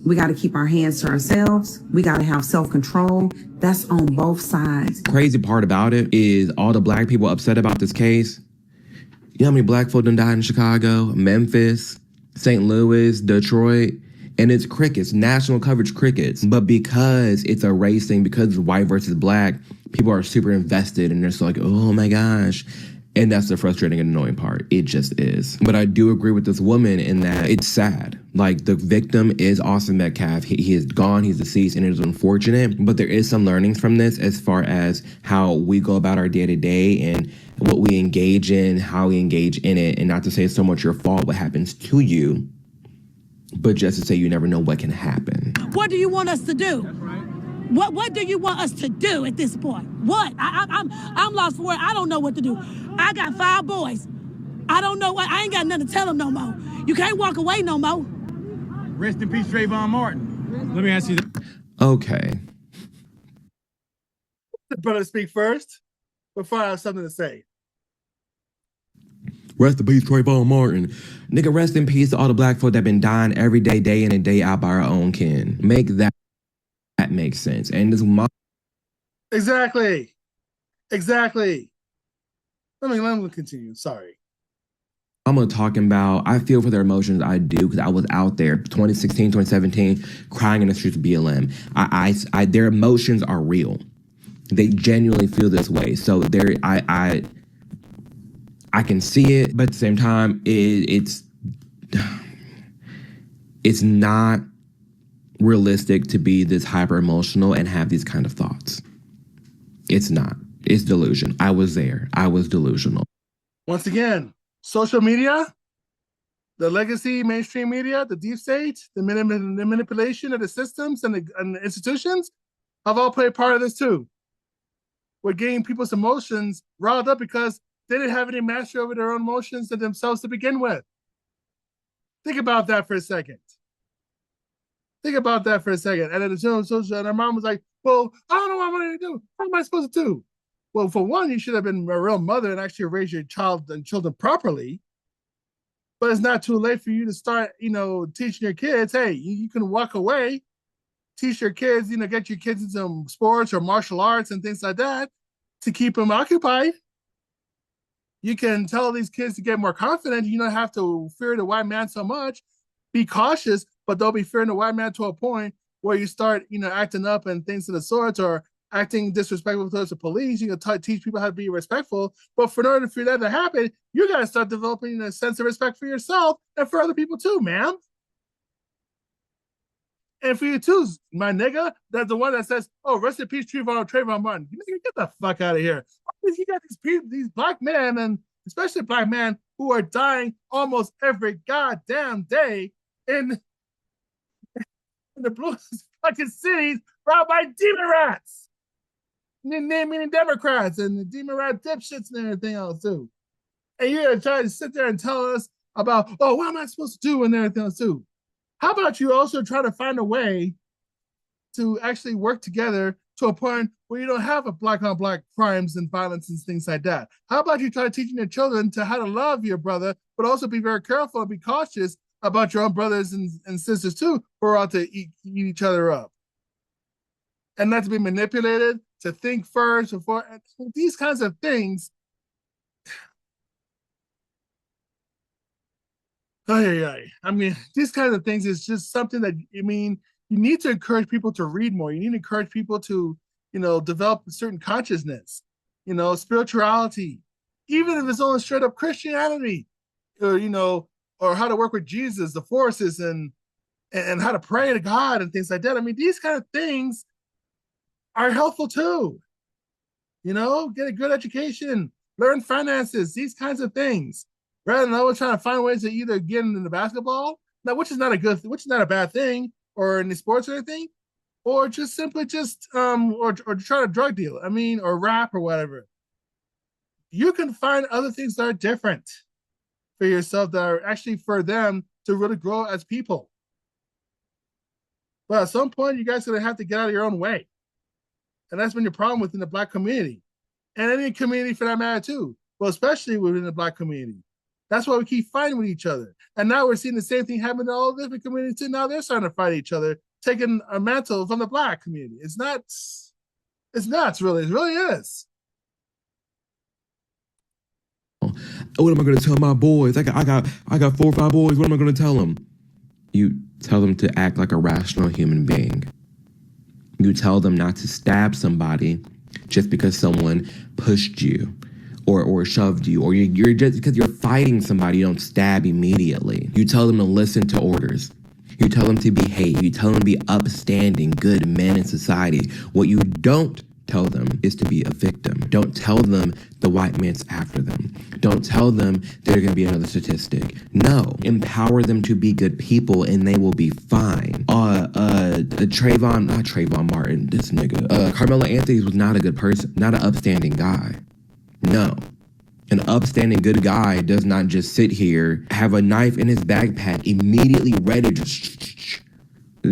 we got to keep our hands to ourselves. We got to have self-control. That's on both sides. Crazy part about it is all the black people upset about this case. You know how many black folk done died in Chicago, Memphis, St. Louis, Detroit? And it's crickets, national coverage crickets. But because it's a race thing, because it's white versus black, people are super invested and they're just like, oh my gosh. And that's the frustrating and annoying part. It just is. But I do agree with this woman in that it's sad. Like, the victim is Austin Metcalf. He is gone, he's deceased, and it is unfortunate. But there is some learnings from this as far as how we go about our day-to-day and what we engage in, how we engage in it. And not to say it's so much your fault what happens to you, but just to say you never know what can happen. What do you want us to do? That's right. What do you want us to do at this point? What? I'm lost for words. I don't know what to do. I got 5 boys. I don't know what. I ain't got nothing to tell them no more. You can't walk away no more. Rest in peace, Trayvon Martin. Let me ask you that. Okay. The brother speak first before I have something to say. Rest in peace, Trayvon Martin. Nigga, rest in peace to all the black folk that been dying every day, day in and day out by our own kin. Make that make sense. And this Exactly. Let me continue. Sorry. I'm talking about, I feel for their emotions. I do, because I was out there 2016, 2017, crying in the streets of BLM. Their emotions are real. They genuinely feel this way. So I can see it, but at the same time, it's not realistic to be this hyper emotional and have these kind of thoughts. It's not. It's delusion. I was there. I was delusional. Once again, social media, the legacy mainstream media, the deep state, the manipulation of the systems and the institutions have all played part of this too. We're getting people's emotions riled up because they didn't have any mastery over their own emotions and themselves to begin with. Think about that for a second. And then her mom was like, well, I don't know what I'm going to do. What am I supposed to do? Well, for one, you should have been a real mother and actually raise your child and children properly. But it's not too late for you to start, teaching your kids, hey, you can walk away, teach your kids, get your kids into some sports or martial arts and things like that to keep them occupied. You can tell these kids to get more confident. You don't have to fear the white man so much. Be cautious, but don't be fearing the white man to a point where you start, acting up and things of the sort, or acting disrespectful towards the police. You can teach people how to be respectful. But in order for that to happen, you got to start developing a sense of respect for yourself and for other people too, ma'am. And for you too, my nigga, that's the one that says, oh, rest in peace, Trayvon Martin. Get the fuck out of here. You got these black men, and especially black men, who are dying almost every goddamn day in the blue fucking cities run by demon rats. Meaning Democrats and the demon rat dipshits and everything else too. And you're gonna try to sit there and tell us about, oh, what am I supposed to do and everything else too? How about you also try to find a way to actually work together to a point where you don't have a black on black crimes and violence and things like that? How about you try teaching your children to how to love your brother, but also be very careful and be cautious about your own brothers and sisters too, who are out to eat each other up. And not to be manipulated, to think first before these kinds of things. I mean, these kinds of things is just something that, you need to encourage people to read more. You need to encourage people to, develop a certain consciousness, spirituality, even if it's only straight up Christianity, or how to work with Jesus, the forces, and how to pray to God and things like that. I mean, these kind of things are helpful too. Get a good education, learn finances, these kinds of things. Rather than always trying to find ways to either get into basketball Now, which is not a bad thing, or in the sports or anything, or just simply or try to drug deal. Or rap or whatever. You can find other things that are different for yourself that are actually for them to really grow as people. But at some point, you guys are going to have to get out of your own way. And that's been your problem within the Black community. And any community for that matter, too. Well, especially within the Black community. That's why we keep fighting with each other. And now we're seeing the same thing happen to all different communities, too. Now they're starting to fight each other, taking a mantle from the Black community. It's nuts, really. It really is. What am I going to tell my boys? I got 4 or 5 boys. What am I going to tell them? You tell them to act like a rational human being. You tell them not to stab somebody just because someone pushed you or shoved you, or you're just because you're fighting somebody, you don't stab immediately. You tell them to listen to orders. You tell them to behave. You tell them to be upstanding, good men in society. What you don't tell them is to be a victim. Don't tell them the white man's after them. Don't tell them they're going to be another statistic. No. Empower them to be good people and they will be fine. Karmelo Anthony was not a good person, not an upstanding guy. No. An upstanding good guy does not just sit here, have a knife in his backpack, immediately ready to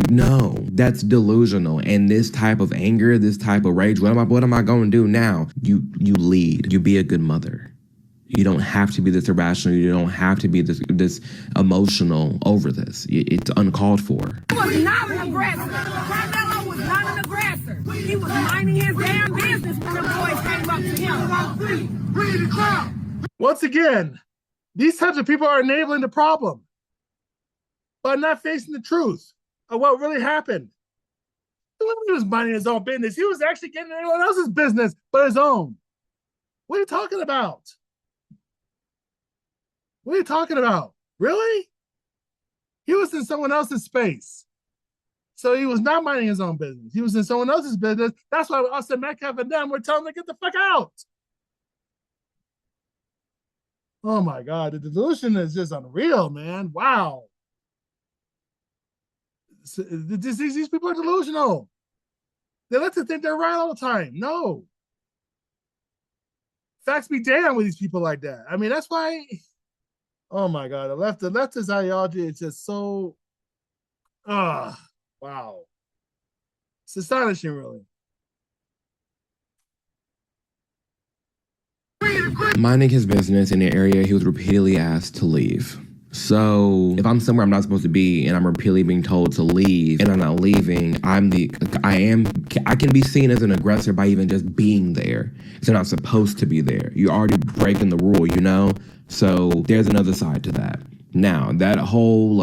No, that's delusional. And this type of anger, this type of rage, what am I going to do now? You lead. You be a good mother. You don't have to be this irrational. You don't have to be this emotional over this. It's uncalled for. He was not an aggressor. Karmelo was not an aggressor. He was minding his damn business when the boys came up to him. Once again, these types of people are enabling the problem by not facing the truth of what really happened. He was minding his own business. He was actually getting anyone else's business but his own. What are you talking about? What are you talking about? Really? He was in someone else's space. So he was not minding his own business. He was in someone else's business. That's why Austin Metcalf and them were telling him to get the fuck out. Oh my God, the delusion is just unreal, man. Wow. These people are delusional. They like to think they're right all the time. No. Facts be damned with these people like that. That's why. Oh my God, the leftist ideology is just so. Wow. It's astonishing, really. Minding his business in an area he was repeatedly asked to leave. So if I'm somewhere I'm not supposed to be and I'm repeatedly being told to leave and I'm not leaving, I can be seen as an aggressor by even just being there. So I'm not supposed to be there. You're already breaking the rule, you know? So there's another side to that. Now, that whole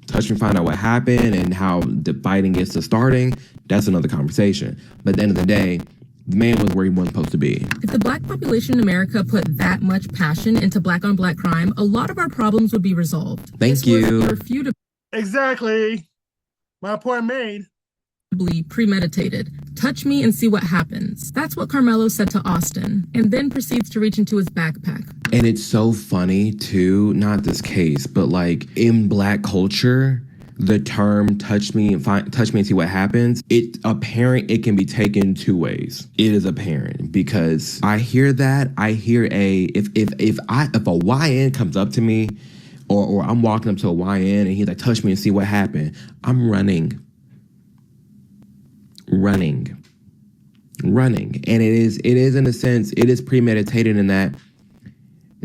touch and find out what happened and how the fighting gets to starting, that's another conversation. But at the end of the day, the man was where he wasn't supposed to be. If the Black population in America put that much passion into Black-on-Black crime, a lot of our problems would be resolved. Thank you. Exactly. My point made. Premeditated. Touch me and see what happens. That's what Karmelo said to Austin, and then proceeds to reach into his backpack. And it's so funny, too, not this case, but in Black culture, the term touch me and see what happens, it's apparent it can be taken 2 ways. It is apparent because I hear that. I hear if a YN comes up to me or I'm walking up to a YN and he's like, touch me and see what happened, I'm running. And it is in a sense, it is premeditated in that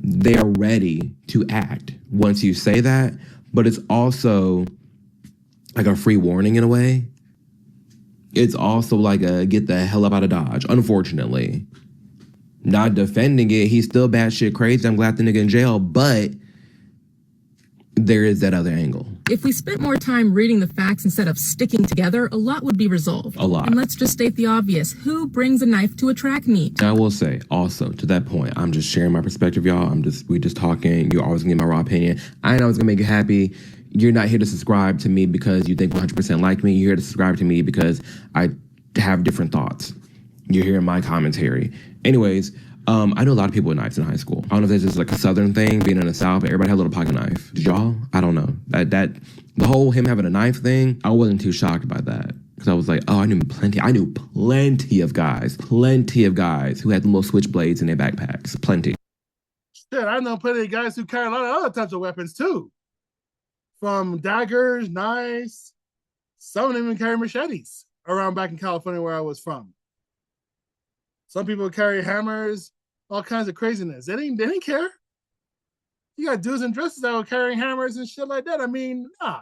they are ready to act once you say that, but it's also like a free warning in a way. It's also like a get the hell up out of Dodge, unfortunately. Not defending it, he's still batshit crazy. I'm glad the nigga in jail, but there is that other angle. If we spent more time reading the facts instead of sticking together, a lot would be resolved. A lot. And let's just state the obvious. Who brings a knife to a track meet? I will say, also, to that point, I'm just sharing my perspective, y'all. We just talking. You're always gonna get my raw opinion. I know it's gonna make you happy. You're not here to subscribe to me because you think 100% like me. You're here to subscribe to me because I have different thoughts. You're hearing my commentary. Anyways, I know a lot of people with knives in high school. I don't know if that's just like a Southern thing, being in the South, but everybody had a little pocket knife. Did y'all? I don't know. The whole him having a knife thing, I wasn't too shocked by that. Because I was like, oh, I knew plenty of guys who had the little switchblades in their backpacks. Plenty. Shit, I know plenty of guys who carry a lot of other types of weapons too. From daggers, knives, some of them even carry machetes around back in California where I was from. Some people carry hammers, all kinds of craziness. They didn't care. You got dudes in dresses that were carrying hammers and shit like that. I mean, nah.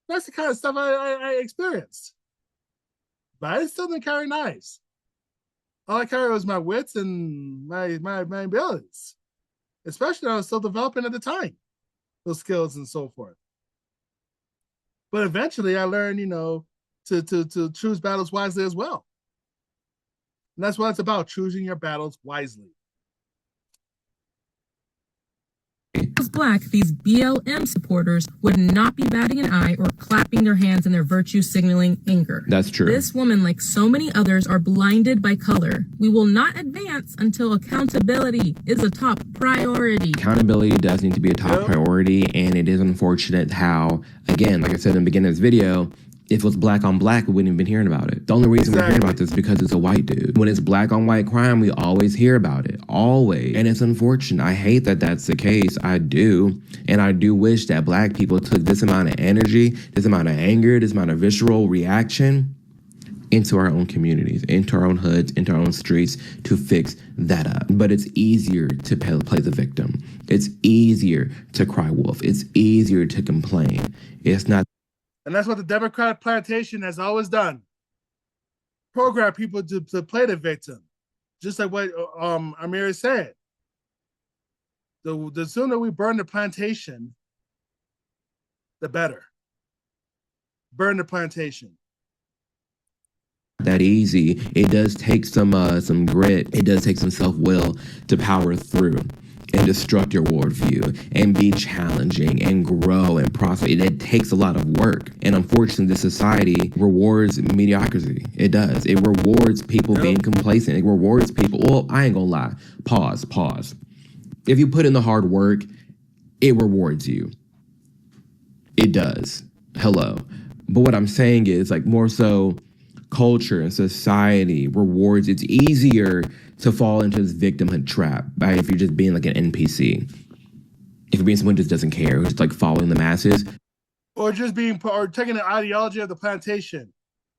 That's the kind of stuff I experienced. But I still didn't carry knives. All I carried was my wits and my abilities. Especially when I was still developing at the time. Those skills and so forth. But eventually I learned, to choose battles wisely as well. And that's what it's about, choosing your battles wisely. As Black, these BLM supporters would not be batting an eye or clapping their hands in their virtue signaling anger. That's true. This woman, like so many others, are blinded by color. We will not advance until accountability is a top priority. Accountability does need to be a top priority, and it is unfortunate how, again, like I said in the beginning of this video, if it was black on black, we wouldn't have been hearing about it. The only reason we're hearing about this is because it's a white dude. When it's black on white crime, we always hear about it. Always. And it's unfortunate. I hate that that's the case. I do. And I do wish that black people took this amount of energy, this amount of anger, this amount of visceral reaction into our own communities, into our own hoods, into our own streets to fix that up. But it's easier to play the victim. It's easier to cry wolf. It's easier to complain. It's not. And that's what the Democratic plantation has always done. Program people to play the victim. Just like what Amir said. The sooner we burn the plantation, the better. Burn the plantation. That easy. It does take some grit. It does take some self-will to power through and destruct your worldview and be challenging and grow and prosper. It takes a lot of work. And unfortunately, this society rewards mediocrity. It does. It rewards people being complacent. It rewards people. Well, I ain't gonna lie. Pause. If you put in the hard work, it rewards you. It does. Hello. But what I'm saying is, like, more so culture and society rewards. It's easier to fall into this victimhood trap, right? If you're just being like an NPC. If you're being someone who just doesn't care, who's just like following the masses. Or just or taking the ideology of the plantation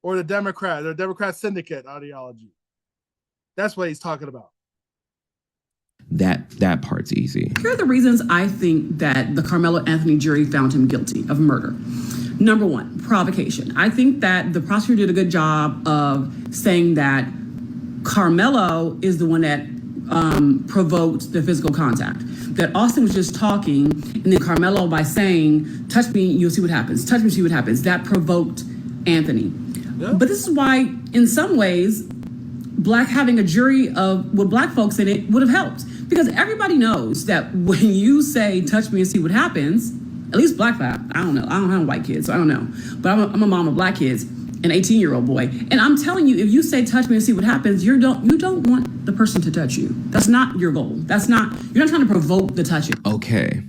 or the Democrat syndicate ideology. That's what he's talking about. That part's easy. Here are the reasons I think that the Karmelo Anthony jury found him guilty of murder. Number one, provocation. I think that the prosecutor did a good job of saying that Karmelo is the one that provoked the physical contact. That Austin was just talking, and then Karmelo, by saying, touch me, you'll see what happens. Touch me, see what happens. That provoked Anthony. Yeah. But this is why, in some ways, having a jury with black folks in it would have helped. Because everybody knows that when you say, touch me and see what happens, at least black folk, I don't know. I don't have white kids, so I don't know. But I'm a mom of black kids, an 18-year-old boy. And I'm telling you, if you say touch me and see what happens, you don't want the person to touch you. That's not your goal. You're not trying to provoke the touching. Okay.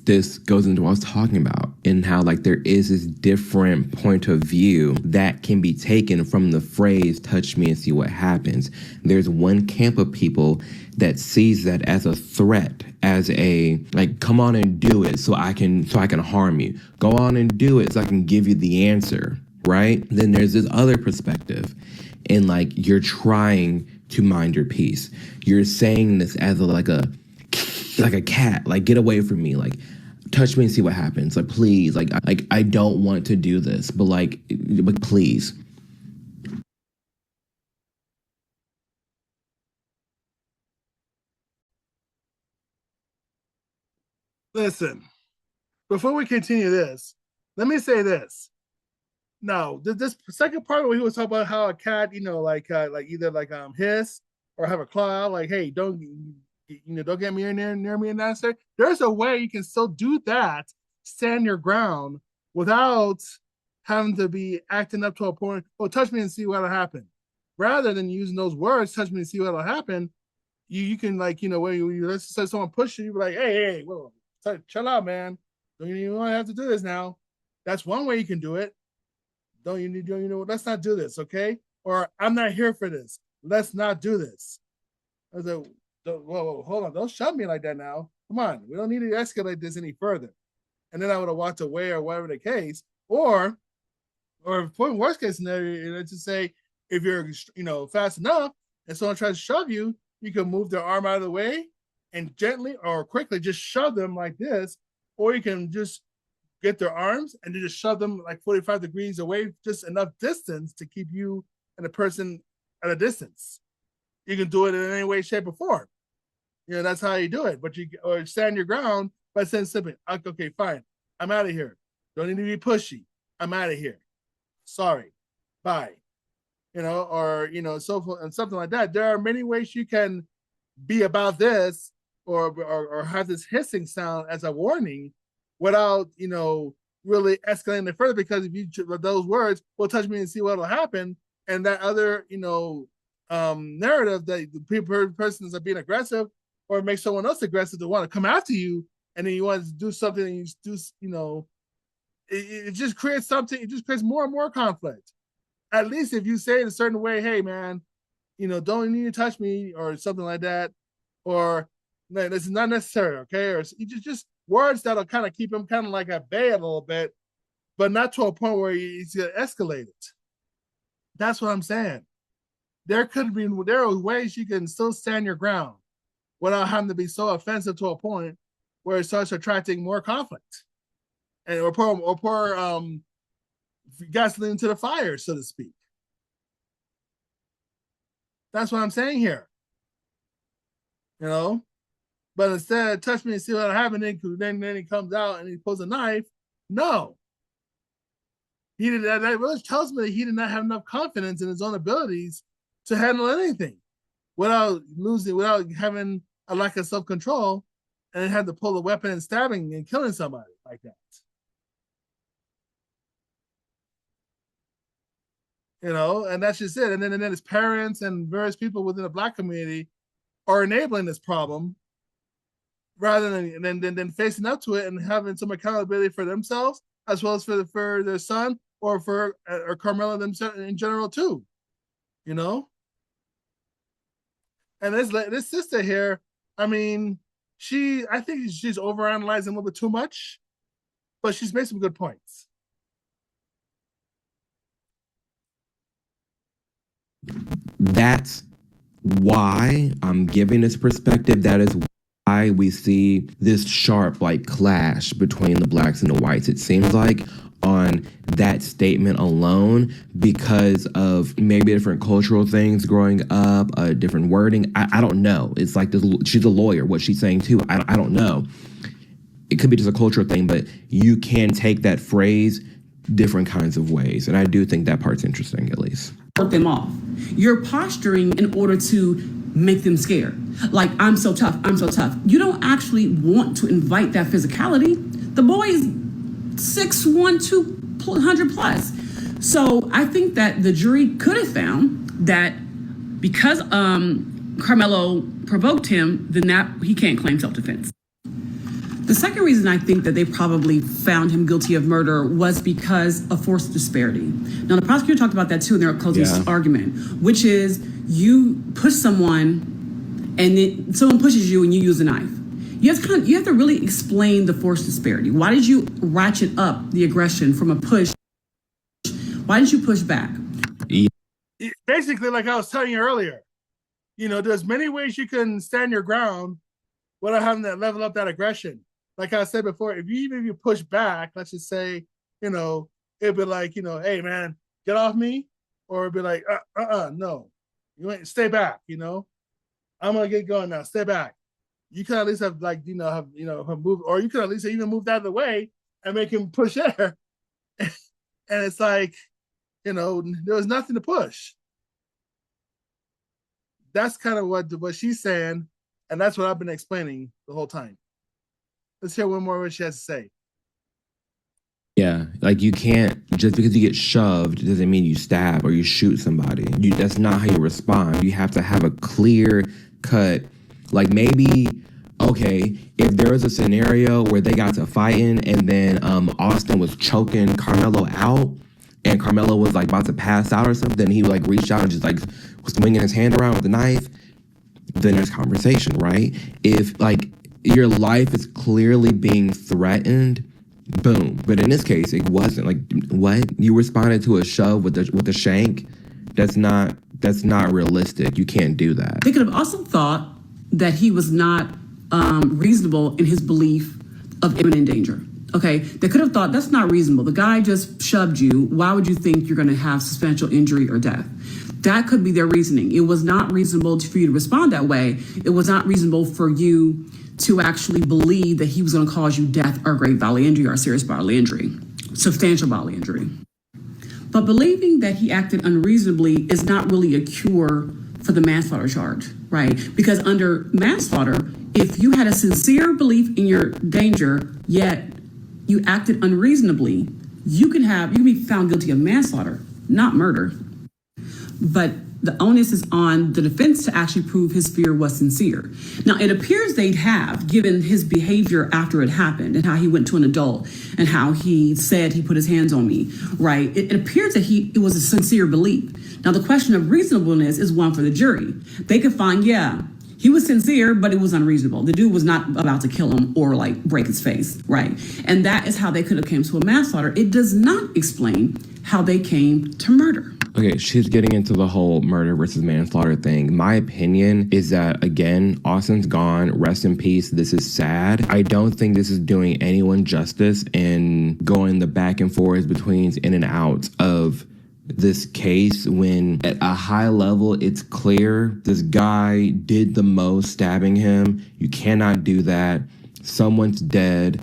This goes into what I was talking about and how like there is this different point of view that can be taken from the phrase touch me and see what happens. There's one camp of people that sees that as a threat, as a like, come on and do it so I can harm you. Go on and do it so I can give you the answer, right? Then there's this other perspective and like you're trying to mind your peace. You're saying this as like a cat, like get away from me, like touch me and see what happens, like please, like I don't want to do this, but please. Listen, before we continue this, let me say this. Now, this second part where he was talking about how a cat, either hiss or have a claw out, like, hey, don't get me near me in that state. There's a way you can still do that, stand your ground without having to be acting up to a point, oh, touch me and see what'll happen. rather than using those words, touch me and see what'll happen, you can, like, you know, when you let's say someone push you, you're like, hey, whoa, chill out, man. Don't you even want to have to do this now? That's one way you can do it. Don't you know, let's not do this, okay? Or I'm not here for this. Let's not do this. I was like, whoa, hold on. Don't shove me like that now. Come on. We don't need to escalate this any further. And then I would have walked away or whatever the case. Or for worst case scenario, let's just say if you're, you know, fast enough and someone tries to shove you, you can move their arm out of the way and gently or quickly just shove them like this. Or you can just get their arms and then just shove them like 45 degrees away, just enough distance to keep you and the person at a distance. You can do it in any way, shape, or form. You know, that's how you do it. But or stand your ground by saying simply, okay, fine, I'm out of here. Don't need to be pushy. I'm out of here. Sorry. Bye. You know, or, you know, so forth and something like that. There are many ways you can be about this or have this hissing sound as a warning without, you know, really escalating it further, because if you those words will touch me and see what'll happen, and that other, you know, narrative that the persons are being aggressive or make someone else aggressive to want to come after you, and then you want to do something and you do, you know, it just creates something. It just creates more and more conflict. At least if you say it a certain way, hey man, you know, don't need to touch me or something like that, or no, this is not necessary, okay? Or you just words that'll kind of keep him kind of like at bay a little bit, but not to a point where he's gonna escalate it. That's what I'm saying. There are ways you can still stand your ground without having to be so offensive to a point where it starts attracting more conflict and or pour gasoline to the fire, so to speak. That's what I'm saying here. You know, but instead, touch me and see what happened. Then he comes out and he pulls a knife. No, he did that. That really tells me that he did not have enough confidence in his own abilities to handle anything without having a lack of self-control, and had to pull a weapon and stabbing and killing somebody like that. You know, and that's just it. And then his parents and various people within the Black community are enabling this problem rather than facing up to it and having some accountability for themselves as well as for their son or Karmelo themselves in general too. You know? And this sister here, I mean, I think she's overanalyzing a little bit too much, but she's made some good points. That's why I'm giving this perspective. That is why we see this sharp like clash between the blacks and the whites. It seems like on that statement alone, because of maybe different cultural things growing up, different wording. I don't know. It's like she's a lawyer. What she's saying too, I don't know. It could be just a cultural thing, but you can take that phrase different kinds of ways. And I do think that part's interesting, at least. Work them off. You're posturing in order to make them scared. Like, I'm so tough, I'm so tough. You don't actually want to invite that physicality. The boy is 6'1", 200 plus. So I think that the jury could have found that because Karmelo provoked him, then that he can't claim self-defense. The second reason I think that they probably found him guilty of murder was because of force disparity. Now, the prosecutor talked about that too in their closing argument, which is you push someone and then someone pushes you and you use a knife. You have to really explain the force disparity. Why did you ratchet up the aggression from a push? Why did you push back? Basically, like I was telling you earlier, you know, there's many ways you can stand your ground without having to level up that aggression. Like I said before, if you push back, let's just say, you know, it'd be like, you know, hey man, get off me, or it'd be like, no, you ain't, stay back, you know, I'm gonna get going now, stay back. You can at least have have moved, or you can at least even move out of the way and make him push air. And it's like, you know, there was nothing to push. That's kind of what she's saying, and that's what I've been explaining the whole time. Let's hear one more what she has to say. Yeah, Like, you can't, just because you get shoved doesn't mean you stab or you shoot somebody. That's not how you respond. You have to have a clear cut. Like, maybe, okay, if there was a scenario where they got to fighting and then Austin was choking Karmelo out and Karmelo was like about to pass out or something, he like reached out and just like was swinging his hand around with the knife, then there's conversation, right? If like your life is clearly being threatened, boom. But in this case, it wasn't. Like, what? You responded to a shove with the shank? That's not realistic. You can't do that. They could have also thought that he was not reasonable in his belief of imminent danger. Okay, they could have thought that's not reasonable. The guy just shoved you. Why would you think you're going to have substantial injury or death? That could be their reasoning. It was not reasonable for you to respond that way. It was not reasonable for you to actually believe that he was going to cause you death or great bodily injury or serious bodily injury, substantial bodily injury. But believing that he acted unreasonably is not really a cure for the manslaughter charge, right? Because under manslaughter, if you had a sincere belief in your danger, yet you acted unreasonably, you can be found guilty of manslaughter, not murder. But the onus is on the defense to actually prove his fear was sincere. Now, it appears they'd have, given his behavior after it happened and how he went to an adult and how he said he put his hands on me, right? It appears that it was a sincere belief. Now, the question of reasonableness is one for the jury. They could find, yeah, he was sincere, but it was unreasonable. The dude was not about to kill him or like break his face, right? And that is how they could have came to a manslaughter. It does not explain how they came to murder. Okay, she's getting into the whole murder versus manslaughter thing. My opinion is that, again, Austin's gone. Rest in peace. This is sad. I don't think this is doing anyone justice in going the back and forth between in and out of this case when at a high level, it's clear this guy did the most stabbing him. You cannot do that. Someone's dead.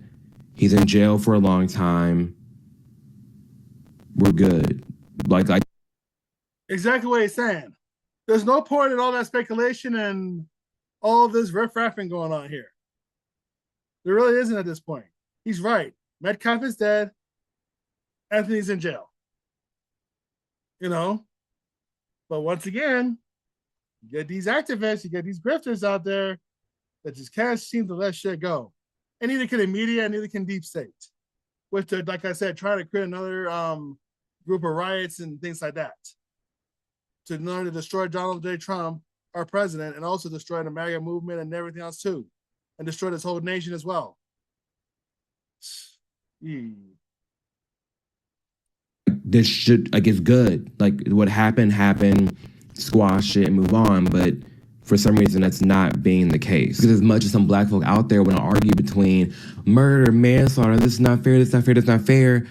He's in jail for a long time. We're good. Like exactly what he's saying. There's no point in all that speculation and all this riff-raffing going on here. There really isn't at this point. He's right. Metcalf is dead. Anthony's in jail. You know? But once again, you get these activists, you get these grifters out there that just can't seem to let shit go. And neither can the media, neither can Deep State. With the, like I said, trying to create another group of riots and things like that. To not only destroy Donald J. Trump, our president, and also destroy the MAGA movement and everything else too. And destroy this whole nation as well. This should, like, it's good. Like, what happened, squash it and move on. But for some reason, that's not being the case. Because as much as some black folk out there want to argue between murder, manslaughter, this is not fair, this is not fair, this is not fair.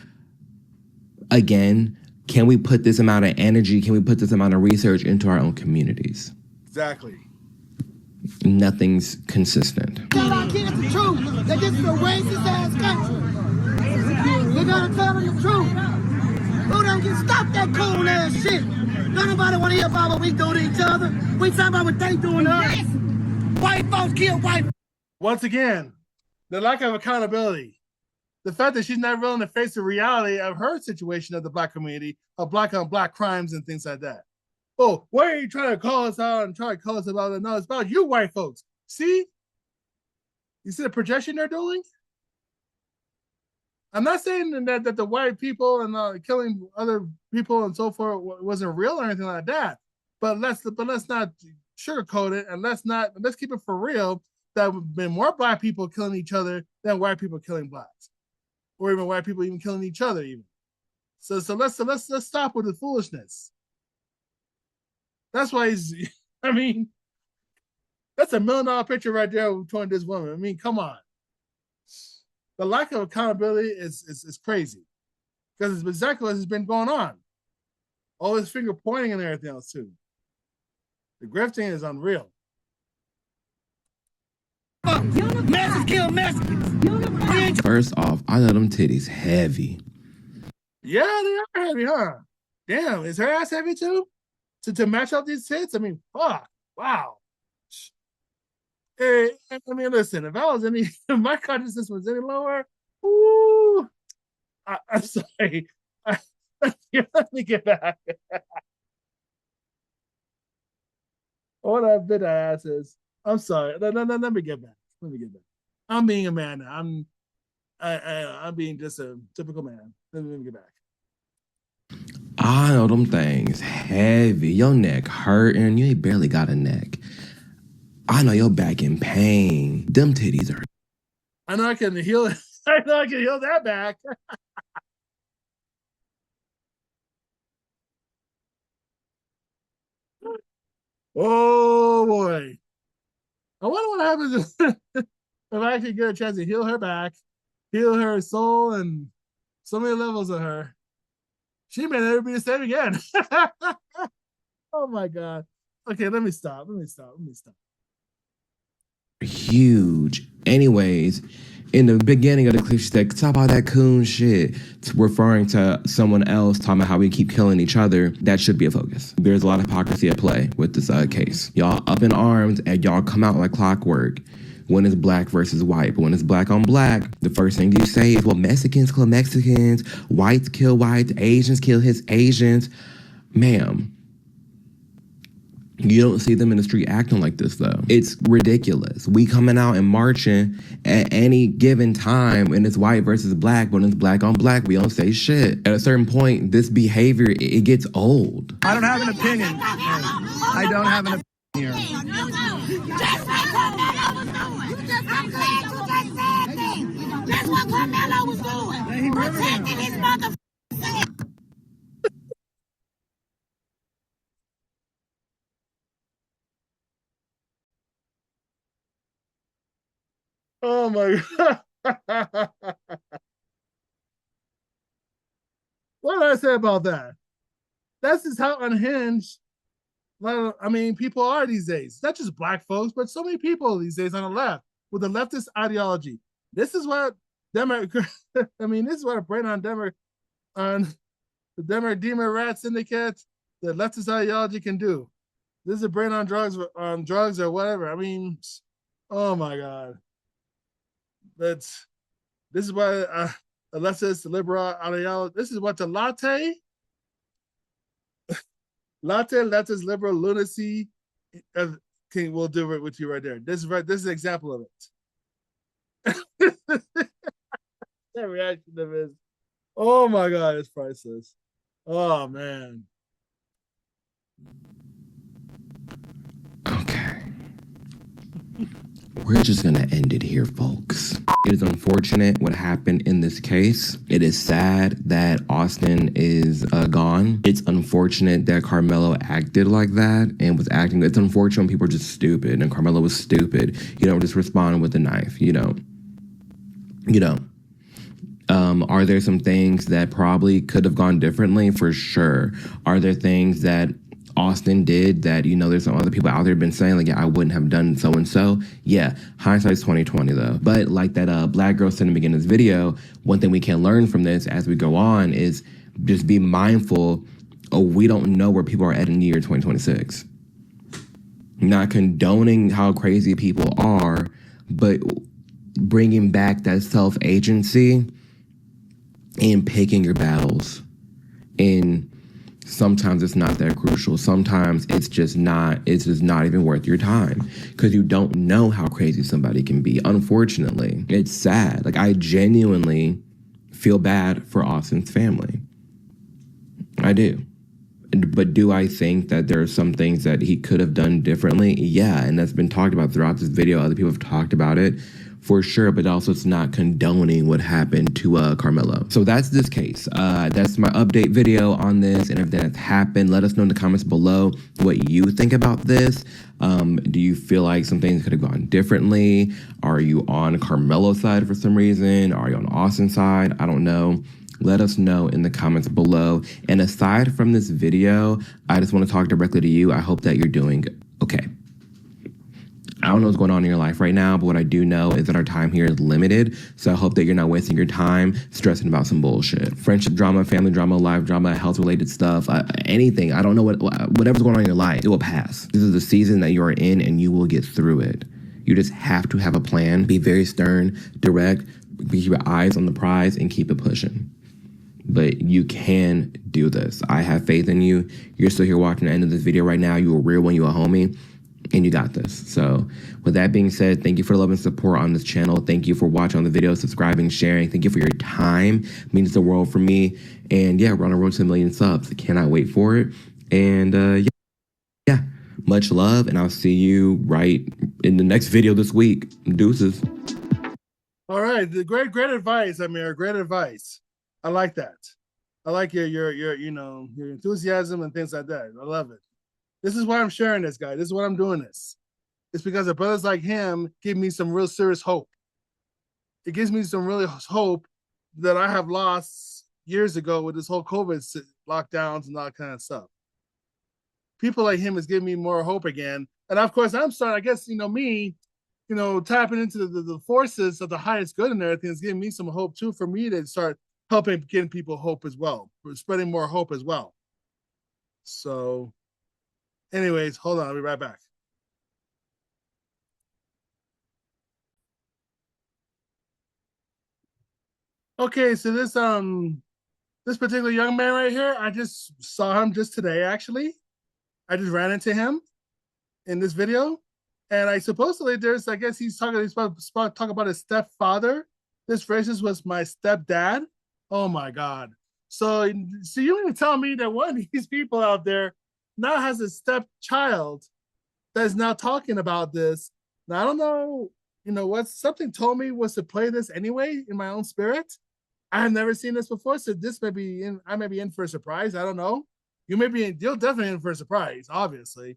Again, can we put this amount of energy, can we put this amount of research into our own communities? Exactly. Nothing's consistent. Tell our kids the truth, that this is a racist ass country. You gotta tell them the truth. Who don't get stop that cool ass shit? Don't nobody want to hear about what we do to each other. We talk about what they doing to us. White folks kill white. Once again, the lack of accountability. The fact that she's not willing to face the reality of her situation of the black community, of black on black crimes and things like that. Oh, why are you trying to call us out and try to call us about it? No, it's about you white folks. See? You see the projection they're doing? I'm not saying that the white people and killing other people and so forth wasn't real or anything like that. But let's not sugarcoat it, and let's keep it for real. That there have been more black people killing each other than white people killing blacks, or even white people even killing each other even. So let's stop with the foolishness. That's why I mean, that's $1 million picture right there between this woman. I mean, come on. The lack of accountability is crazy, because it's exactly what has been going on. All this finger pointing and everything else too. The grifting is unreal. Mexicans kill Mexicans. First off, I know them titties heavy. Yeah, they are heavy, huh? Damn, is her ass heavy too? To match up these tits? I mean, fuck. Wow. Hey, I mean, listen, if my consciousness was any lower, ooh, I'm sorry. Let me get back. What I've been asses. I'm sorry. Let me get back. Let me get back. I'm being a man now. I'm being just a typical man. Let me get back. I know them things heavy. Your neck hurting. You ain't barely got a neck. I know your back in pain. Them titties are. I know I can heal it. I know I can heal that back. Oh boy. I wonder what happens if I actually get a chance to heal her back, heal her soul, and so many levels of her. She may never be the same again. Oh my God. Okay, let me stop. Huge. Anyways, in the beginning of the clip, she said, stop all that coon shit, referring to someone else, talking about how we keep killing each other. That should be a focus. There's a lot of hypocrisy at play with this case. Y'all up in arms and y'all come out like clockwork when it's black versus white. But when it's black on black, the first thing you say is, well, Mexicans kill Mexicans, whites kill whites, Asians kill his Asians. Ma'am, you don't see them in the street acting like this, though. It's ridiculous. We coming out and marching at any given time, and it's white versus black. When it's black on black, we don't say shit. At a certain point, this behavior, it gets old. I don't have an opinion. I don't have an opinion here. Just like Karmelo was doing. I'm glad you just said that. That's what Karmelo was doing. Protecting his motherfucking. Oh my God. What did I say about that? That's just how unhinged, I mean, people are these days. Not just black folks, but so many people these days on the left with the leftist ideology. This is what this is what a brain on the Democrat syndicate, the leftist ideology can do. This is a brain on drugs or whatever. I mean, oh my God. This is what the leftist liberal ideology. This is what the leftist liberal lunacy will do it with you right there. This is an example of it. That reaction of his, oh my God, it's priceless. Oh man. Okay. We're just gonna end it here, folks. It is unfortunate what happened in this case. It is sad that Austin is gone. It's unfortunate that Karmelo acted like that and was acting. It's unfortunate when people are just stupid, and Karmelo was stupid. You don't just respond with a knife. You don't. Are there some things that probably could have gone differently? For sure. Are there things that Austin did that, there's some other people out there been saying, like, yeah, I wouldn't have done so and so? Yeah, hindsight's 2020 though. But like that black girl said in the beginning of this video, one thing we can learn from this as we go on is just be mindful of, we don't know where people are at in the year 2026. Not condoning how crazy people are, but bringing back that self-agency and picking your battles. And sometimes it's not that crucial. Sometimes it's just not even worth your time, because you don't know how crazy somebody can be. Unfortunately, it's sad. Like, I genuinely feel bad for Austin's family. I do. But do I think that there are some things that he could have done differently? Yeah, and that's been talked about throughout this video. Other people have talked about it. For sure, but also it's not condoning what happened to Karmelo. So that's this case. That's my update video on this and everything that's happened. Let us know in the comments below what you think about this. Do you feel like some things could have gone differently? Are you on Karmelo's side for some reason? Are you on Austin's side? I don't know. Let us know in the comments below. And aside from this video, I just want to talk directly to you. I hope that you're doing okay. I don't know what's going on in your life right now, but what I do know is that our time here is limited. So I hope that you're not wasting your time stressing about some bullshit. Friendship drama, family drama, life drama, health-related stuff, anything. I don't know whatever's going on in your life, it will pass. This is the season that you are in, and you will get through it. You just have to have a plan, be very stern, direct, keep your eyes on the prize, and keep it pushing. but you can do this. I have faith in you. You're still here watching the end of this video right now. You a real one, you a homie, and you got this. So with that being said, thank you for the love and support on this channel. Thank you for watching the video, subscribing, sharing. Thank you for your time. It means the world for me. And yeah, we're on a road to 1 million subs. I cannot wait for it. And yeah, much love. And I'll see you right in the next video this week. Deuces. All right. The great advice, Amir. Great advice. I like that. I like your enthusiasm and things like that. I love it. This is why I'm sharing this, guy. This is why I'm doing this. It's because of brothers like him give me some real serious hope. It gives me some really hope that I have lost years ago with this whole COVID lockdowns and all that kind of stuff. People like him is giving me more hope again. And of course, I'm starting, I guess, me, tapping into the forces of the highest good and everything is giving me some hope too, for me to start helping getting people hope as well, spreading more hope as well. So anyways, hold on, I'll be right back. Okay, so this particular young man right here, I just saw him just today, actually. I just ran into him in this video. And I supposedly I guess he's about to talk about his stepfather. This racist was my stepdad. Oh my God. So you mean to tell me that one of these people out there now has a stepchild that is now talking about this? Now, I don't know, what something told me was to play this anyway in my own spirit. I have never seen this before, so I may be in for a surprise. I don't know. You're definitely in for a surprise, obviously.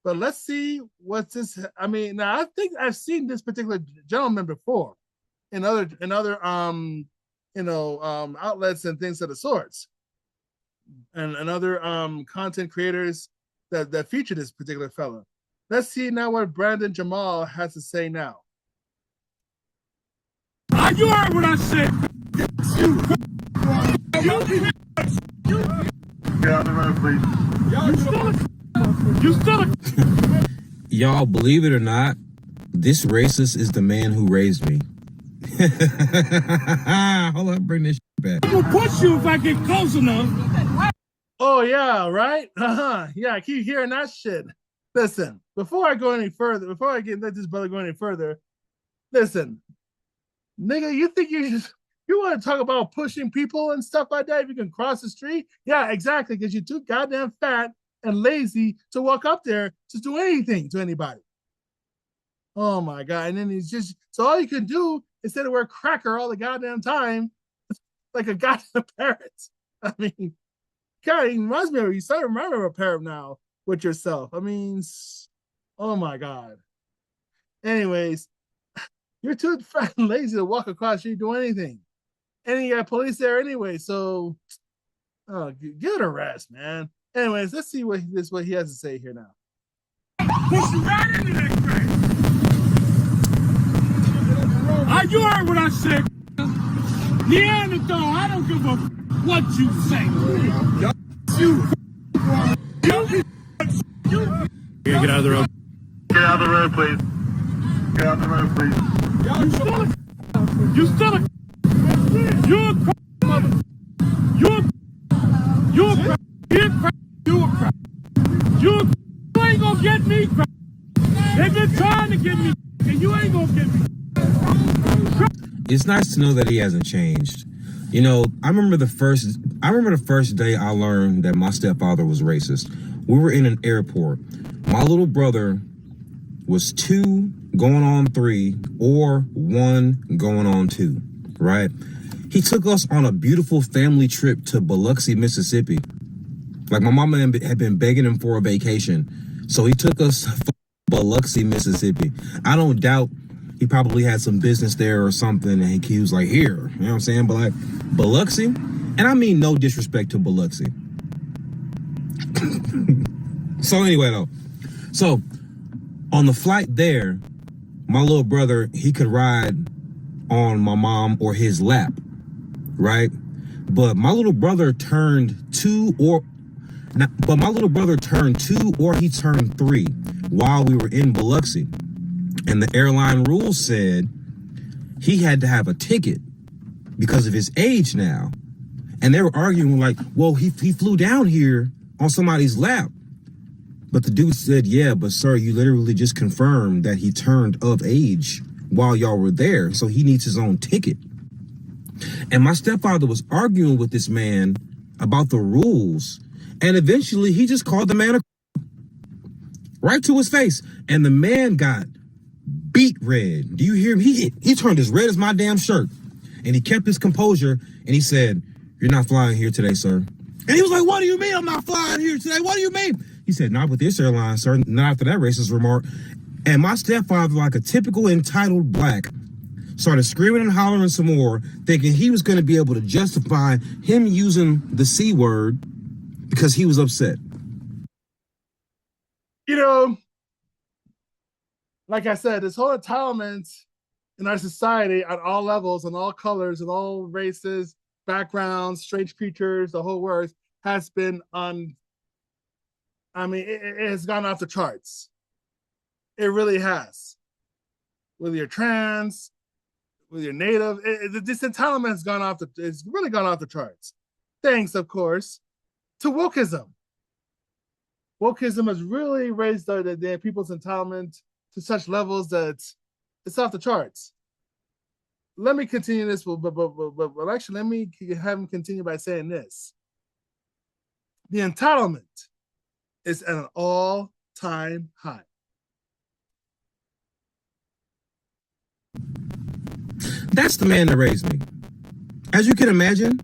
But let's see what's this. I mean, now I think I've seen this particular gentleman before in other outlets and things of the sorts, and other content creators that feature this particular fella. Let's see now what Brandon Jamal has to say now. You heard what I said. Get out the road, please. You still Y'all, believe it or not, this racist is the man who raised me. Hold on, bring this back. I'm gonna push you if I get close enough. Oh yeah, right? Yeah, I keep hearing that shit. Listen, before I go any further, before I let this brother go any further, listen, nigga, you think you want to talk about pushing people and stuff like that if you can cross the street? Yeah, exactly, because you're too goddamn fat and lazy to walk up there to do anything to anybody. Oh my God. And then he's just, so all you can do instead of wear cracker all the goddamn time, like a goddamn parrot. I mean, God, it reminds me of, you start to remember a parrot now with yourself. I mean, oh my God. Anyways, you're too fat and lazy to walk across the street, do anything. And you got police there anyway, so give it a rest, man. Anyways, let's see what he has to say here now. Push you right into that crack. You heard what I said. Neanderthal, I don't give a what you say. Get out of the road. Get out of the road, please. Get out of the road, please. You still a you're a mother. You're a you ain't gonna get me. They've been trying to get me, and you ain't gonna get me. It's nice to know that he hasn't changed. I remember the first day I learned that my stepfather was racist. We were in an airport. My little brother was 2 going on 3 or 1 going on 2, right? He took us on a beautiful family trip to Biloxi, Mississippi. Like, my mama had been begging him for a vacation. So he took us to Biloxi, Mississippi. I don't doubt he probably had some business there or something, and he was like, here, you know what I'm saying? But like, Biloxi, and I mean no disrespect to Biloxi. So anyway, though, so on the flight there, my little brother, he could ride on my mom or his lap, right? But my little brother turned 2 or he turned 3 while we were in Biloxi. And the airline rules said he had to have a ticket because of his age now. And they were arguing like, well, he flew down here on somebody's lap. But the dude said, yeah, but sir, you literally just confirmed that he turned of age while y'all were there. So he needs his own ticket. And my stepfather was arguing with this man about the rules. And eventually he just called the man right to his face. And the man got beat red. Do you hear him? He turned as red as my damn shirt. And he kept his composure. And he said, you're not flying here today, sir. And he was like, what do you mean I'm not flying here today? What do you mean? He said, not with this airline, sir. Not after that racist remark. And my stepfather, like a typical entitled black, started screaming and hollering some more, thinking he was going to be able to justify him using the C word because he was upset. You know, like I said, this whole entitlement in our society at all levels and all colors and all races, backgrounds, strange creatures, the whole works has been it has gone off the charts. It really has. Whether you're trans, whether you're native, this entitlement has it's really gone off the charts. Thanks, of course, to wokeism. Wokeism has really raised the people's entitlement to such levels that it's off the charts. Let me continue this, but actually, let me have him continue by saying this. The entitlement is at an all-time high. That's the man that raised me. As you can imagine,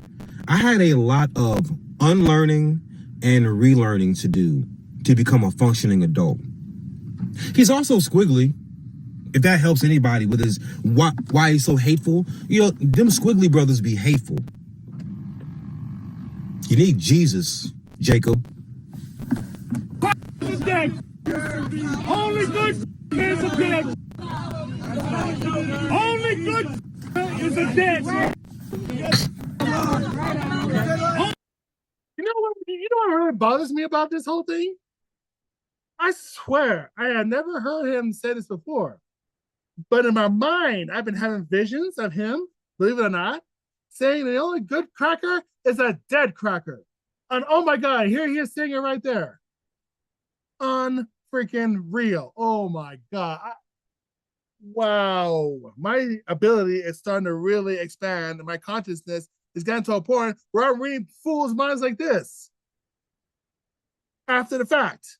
I had a lot of unlearning and relearning to do to become a functioning adult. He's also squiggly, if that helps anybody with his why he's so hateful. You know, them squiggly brothers be hateful. You need Jesus, Jacob. Only good is a dead. Only good is a dead. You know what really bothers me about this whole thing? I swear, I had never heard him say this before. But in my mind, I've been having visions of him, believe it or not, saying the only good cracker is a dead cracker. And oh my God, here he is saying it right there. Unfreaking real. Oh my God. Wow. My ability is starting to really expand. My consciousness is getting to a point where I'm reading fools' minds like this. After the fact.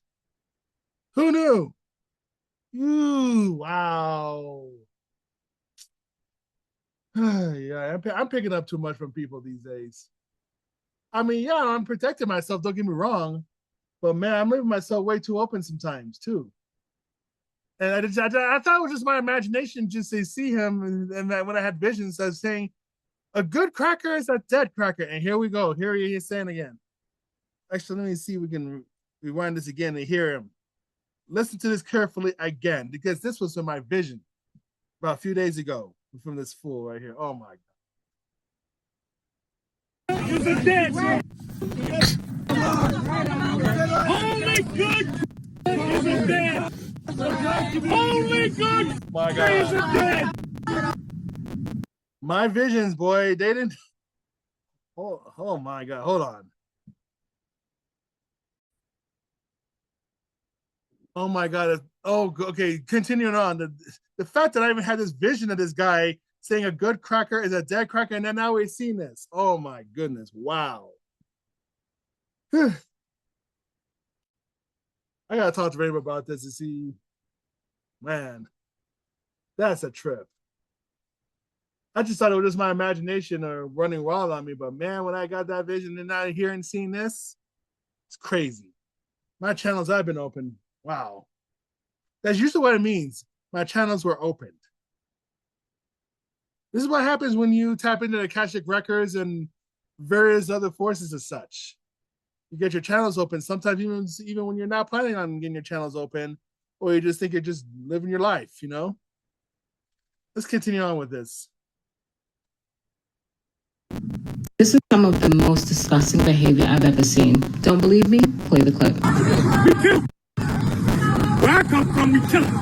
Who knew? Ooh, wow. Yeah, I'm picking up too much from people these days. I mean, yeah, I'm protecting myself, don't get me wrong. But man, I'm leaving myself way too open sometimes too. And I thought it was just my imagination just to see him. And when I had visions, I was saying, a good cracker is a dead cracker. And here we go. Here he is saying again. Actually, let me see if we can rewind this again and hear him. Listen to this carefully again, because this was from my vision about a few days ago from this fool right here. Oh my God. Is a dead. Only good is a dead. Only good my God. Is a dead. My visions, boy, they didn't. Oh my God, hold on. Oh my God. Oh, okay. Continuing on. The fact that I even had this vision of this guy saying a good cracker is a dead cracker, and then now we've seen this. Oh my goodness. Wow. I gotta talk to Rabbi about this to see. Man, that's a trip. I just thought it was just my imagination or running wild on me, but man, when I got that vision and now here and seeing this, it's crazy. My channels have been open. Wow. That's usually what it means. My channels were opened. This is what happens when you tap into the Akashic records and various other forces as such. You get your channels open. Sometimes even when you're not planning on getting your channels open, or you just think you're just living your life, you know? Let's continue on with this. This is some of the most disgusting behavior I've ever seen. Don't believe me? Play the clip. We kill. Where I come from, we kill them.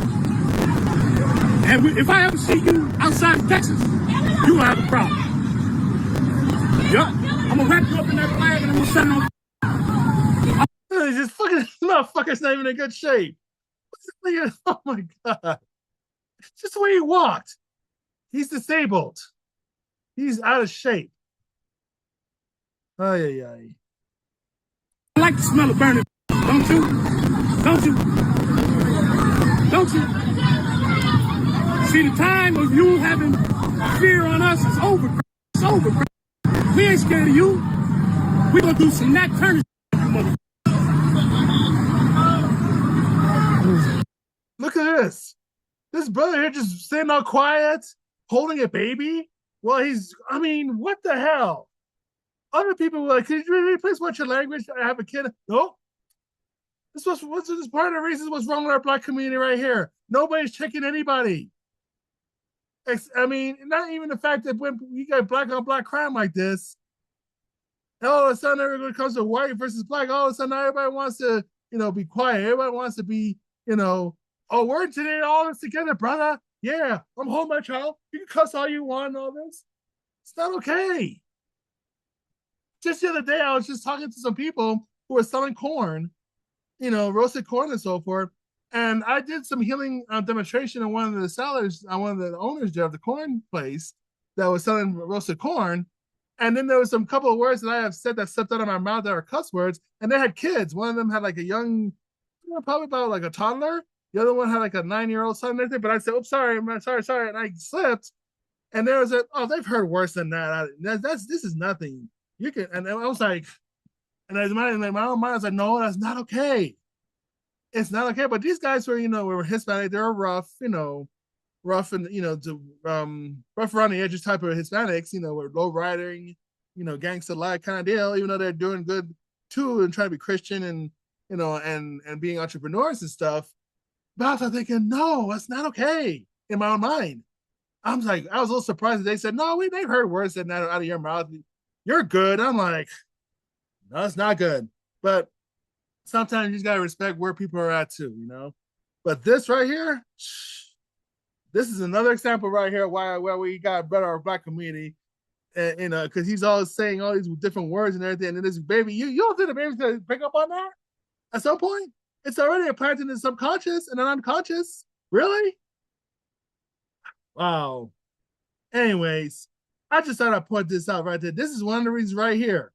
And if I ever see you outside of Texas, you will have a problem. Yup, I'm gonna wrap This fucking motherfucker's not even in good shape. Oh my god! Just the way he walked. He's disabled. He's out of shape. Ay, ay, ay. I like the smell of burning. Don't you? Don't you? Don't you? See, the time of you having fear on us is over. It's over. We ain't scared of you. We gonna do some Nat Turner. Look at this. This brother here just sitting all quiet, holding a baby. Well, I mean, what the hell? Other people were like, could you really please watch your language? I have a kid. No. This is part of the reason what's wrong with our black community right here. Nobody's checking anybody. I mean, not even the fact that when you got black on black crime like this, all of a sudden everybody comes to white versus black, all of a sudden everybody wants to, be quiet. Everybody wants to be, oh, we're today all this together, brother. Yeah, I'm home, my child. You can cuss all you want and all this. It's not okay. Just the other day, I was just talking to some people who were selling corn, roasted corn and so forth. And I did some healing demonstration on one of the sellers, on one of the owners there of the corn place that was selling roasted corn. And then there was some couple of words that I have said that stepped out of my mouth that are cuss words. And they had kids. One of them had like a young, probably about like a toddler. The other one had like a 9-year-old son and everything. But I said, "Oh, sorry, man, sorry." And I slipped. And there was they've heard worse than that. This is nothing. You can, and I was like, and in my own mind, I was like, no, that's not okay. It's not okay. But these guys were Hispanic. They were rough, rough and rough around the edges type of Hispanics. Were low riding, gangster like kind of deal. Even though they're doing good too and trying to be Christian and and being entrepreneurs and stuff. But I was thinking, no, that's not okay. In my own mind, I was a little surprised that they said, no, they've heard worse than that out of your mouth. You're good. I'm like, no, it's not good. But sometimes you just gotta respect where people are at too, But this right here, this is another example right here where we got better our black community, because he's always saying all these different words and everything. And this baby, you don't think the baby's gonna pick up on that at some point? It's already implanted in the subconscious and an unconscious. Really? Wow. Anyways. I just thought I'd point this out right there. This is one of the reasons right here.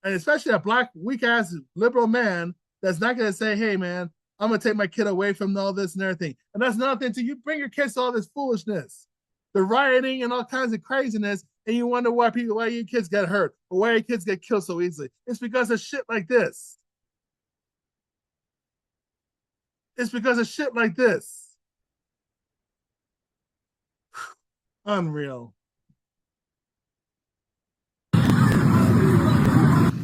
And especially a black, weak-ass liberal man that's not going to say, hey, man, I'm going to take my kid away from all this and everything. And that's another thing, too. You bring your kids to all this foolishness, the rioting and all kinds of craziness, and you wonder why your kids get hurt or why your kids get killed so easily. It's because of shit like this. It's because of shit like this. Unreal.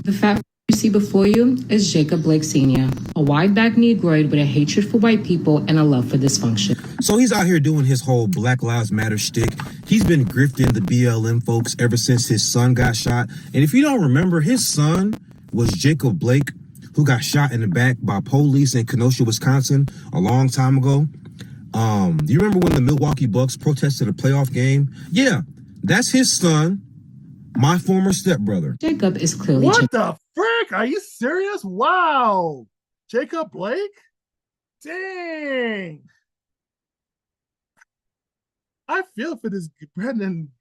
The fact you see before you is Jacob Blake Sr., a wide-backed Negroid with a hatred for white people and a love for dysfunction. So he's out here doing his whole Black Lives Matter shtick. He's been grifting the BLM folks ever since his son got shot. And if you don't remember, his son was Jacob Blake, who got shot in the back by police in Kenosha, Wisconsin a long time ago. Do you remember when the Milwaukee Bucks protested a playoff game? Yeah, that's his son. My former stepbrother. Jacob is clearly... What the frick? Are you serious? Wow. Jacob Blake? Dang. I feel for this Brendan.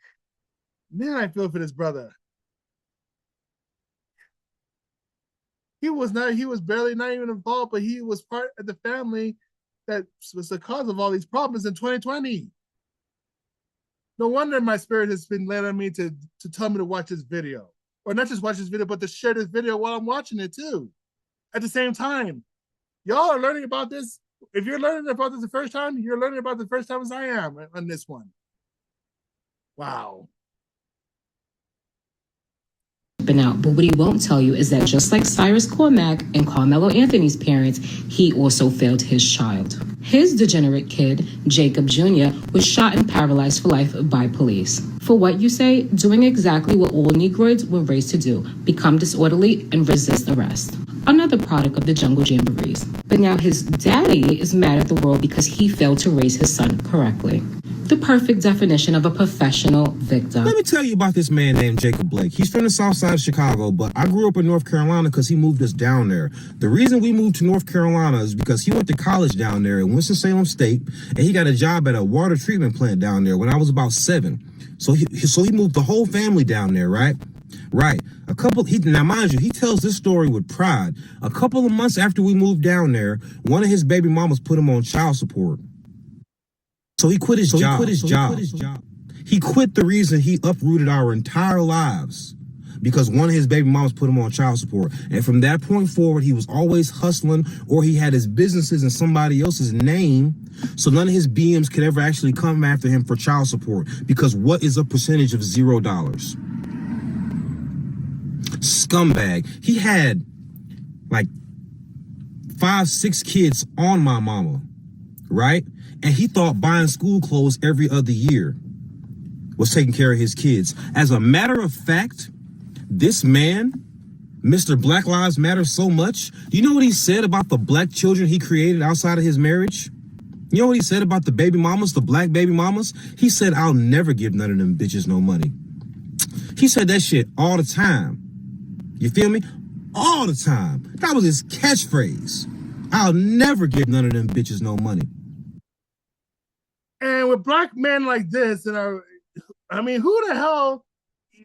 Man, I feel for this brother. He was barely not even involved, but he was part of the family that was the cause of all these problems in 2020. No wonder my spirit has been led on me to tell me to watch this video. Or not just watch this video, but to share this video while I'm watching it too. At the same time. Y'all are learning about this. If you're learning about this the first time, you're learning about the first time as I am on this one. Wow. Out, but what he won't tell you is that just like Cyrus Cormack and Karmelo Anthony's parents, he also failed his child. His degenerate kid, Jacob Jr., was shot and paralyzed for life by police. For what, you say? Doing exactly what all Negroids were raised to do, become disorderly and resist arrest. Another product of the jungle jamborees. But now his daddy is mad at the world because he failed to raise his son correctly. The perfect definition of a professional victim. Let me tell you about this man named Jacob Blake. He's from the south side of Chicago, but I grew up in North Carolina because he moved us down there. The reason we moved to North Carolina is because he went to college down there in Winston-Salem State, and he got a job at a water treatment plant down there when I was about 7. So he moved the whole family down there, right? Right. Now, mind you, he tells this story with pride. A couple of months after we moved down there, one of his baby mamas put him on child support. So he quit his job. He quit the reason he uprooted our entire lives, because one of his baby mamas put him on child support. And from that point forward, he was always hustling, or he had his businesses in somebody else's name, so none of his BMs could ever actually come after him for child support. Because what is a percentage of $0? Scumbag. He had like 5, 6 kids on my mama, right? And he thought buying school clothes every other year was taking care of his kids. As a matter of fact, this man, Mr. Black Lives Matter so much, you know what he said about the black children he created outside of his marriage? You know what he said about the baby mamas, the black baby mamas? He said, "I'll never give none of them bitches no money." He said that shit all the time. You feel me? All the time. That was his catchphrase. "I'll never give none of them bitches no money." And with black men like this, and I mean, who the hell,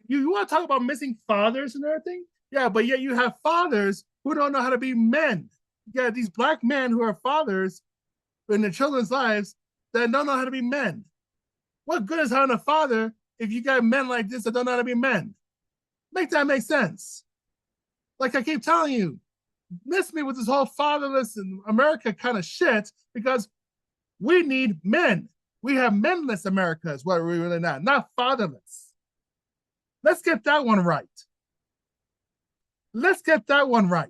you want to talk about missing fathers and everything? Yeah, but yet you have fathers who don't know how to be men. Yeah, these black men who are fathers in their children's lives that don't know how to be men. What good is having a father if you got men like this that don't know how to be men? Make that make sense. Like I keep telling you, miss me with this whole fatherless in America kind of shit, because we need men. We have menless America is what we're really not fatherless. Let's get that one right. Let's get that one right.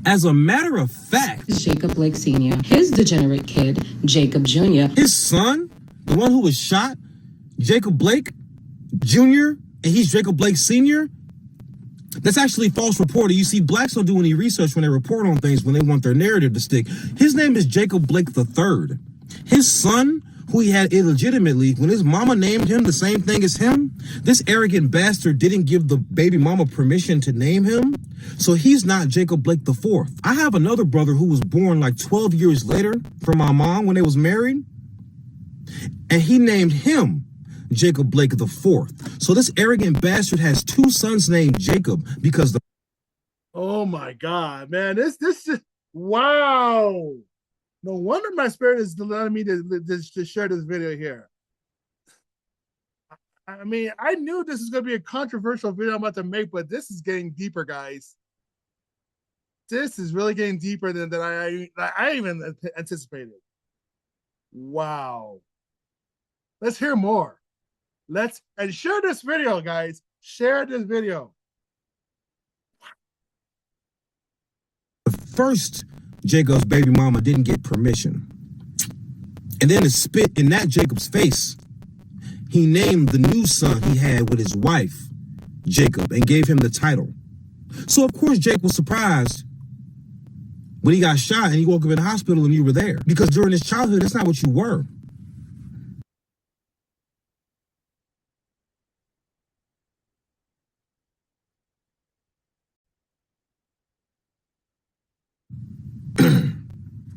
As a matter of fact, Jacob Blake Sr., his degenerate kid, Jacob Jr., his son, the one who was shot, Jacob Blake Jr., and he's Jacob Blake Sr., that's actually false reporting. You see, blacks don't do any research when they report on things when they want their narrative to stick. His name is Jacob Blake III. His son, who he had illegitimately, when his mama named him the same thing as him, this arrogant bastard didn't give the baby mama permission to name him. So he's not Jacob Blake IV. I have another brother who was born like 12 years later from my mom when they was married, and he named him Jacob Blake IV. So this arrogant bastard has 2 sons named Jacob because the... Oh my God, man. This is, wow. No wonder my spirit is allowing me to share this video here. I mean, I knew this is going to be a controversial video I'm about to make, but this is getting deeper, guys. This is really getting deeper than I even anticipated. Wow. Let's hear more. And share this video, guys. Share this video. The first Jacob's baby mama didn't get permission. And then to spit in that Jacob's face, he named the new son he had with his wife, Jacob, and gave him the title. So, of course, Jake was surprised when he got shot and he woke up in the hospital and you were there. Because during his childhood, that's not what you were.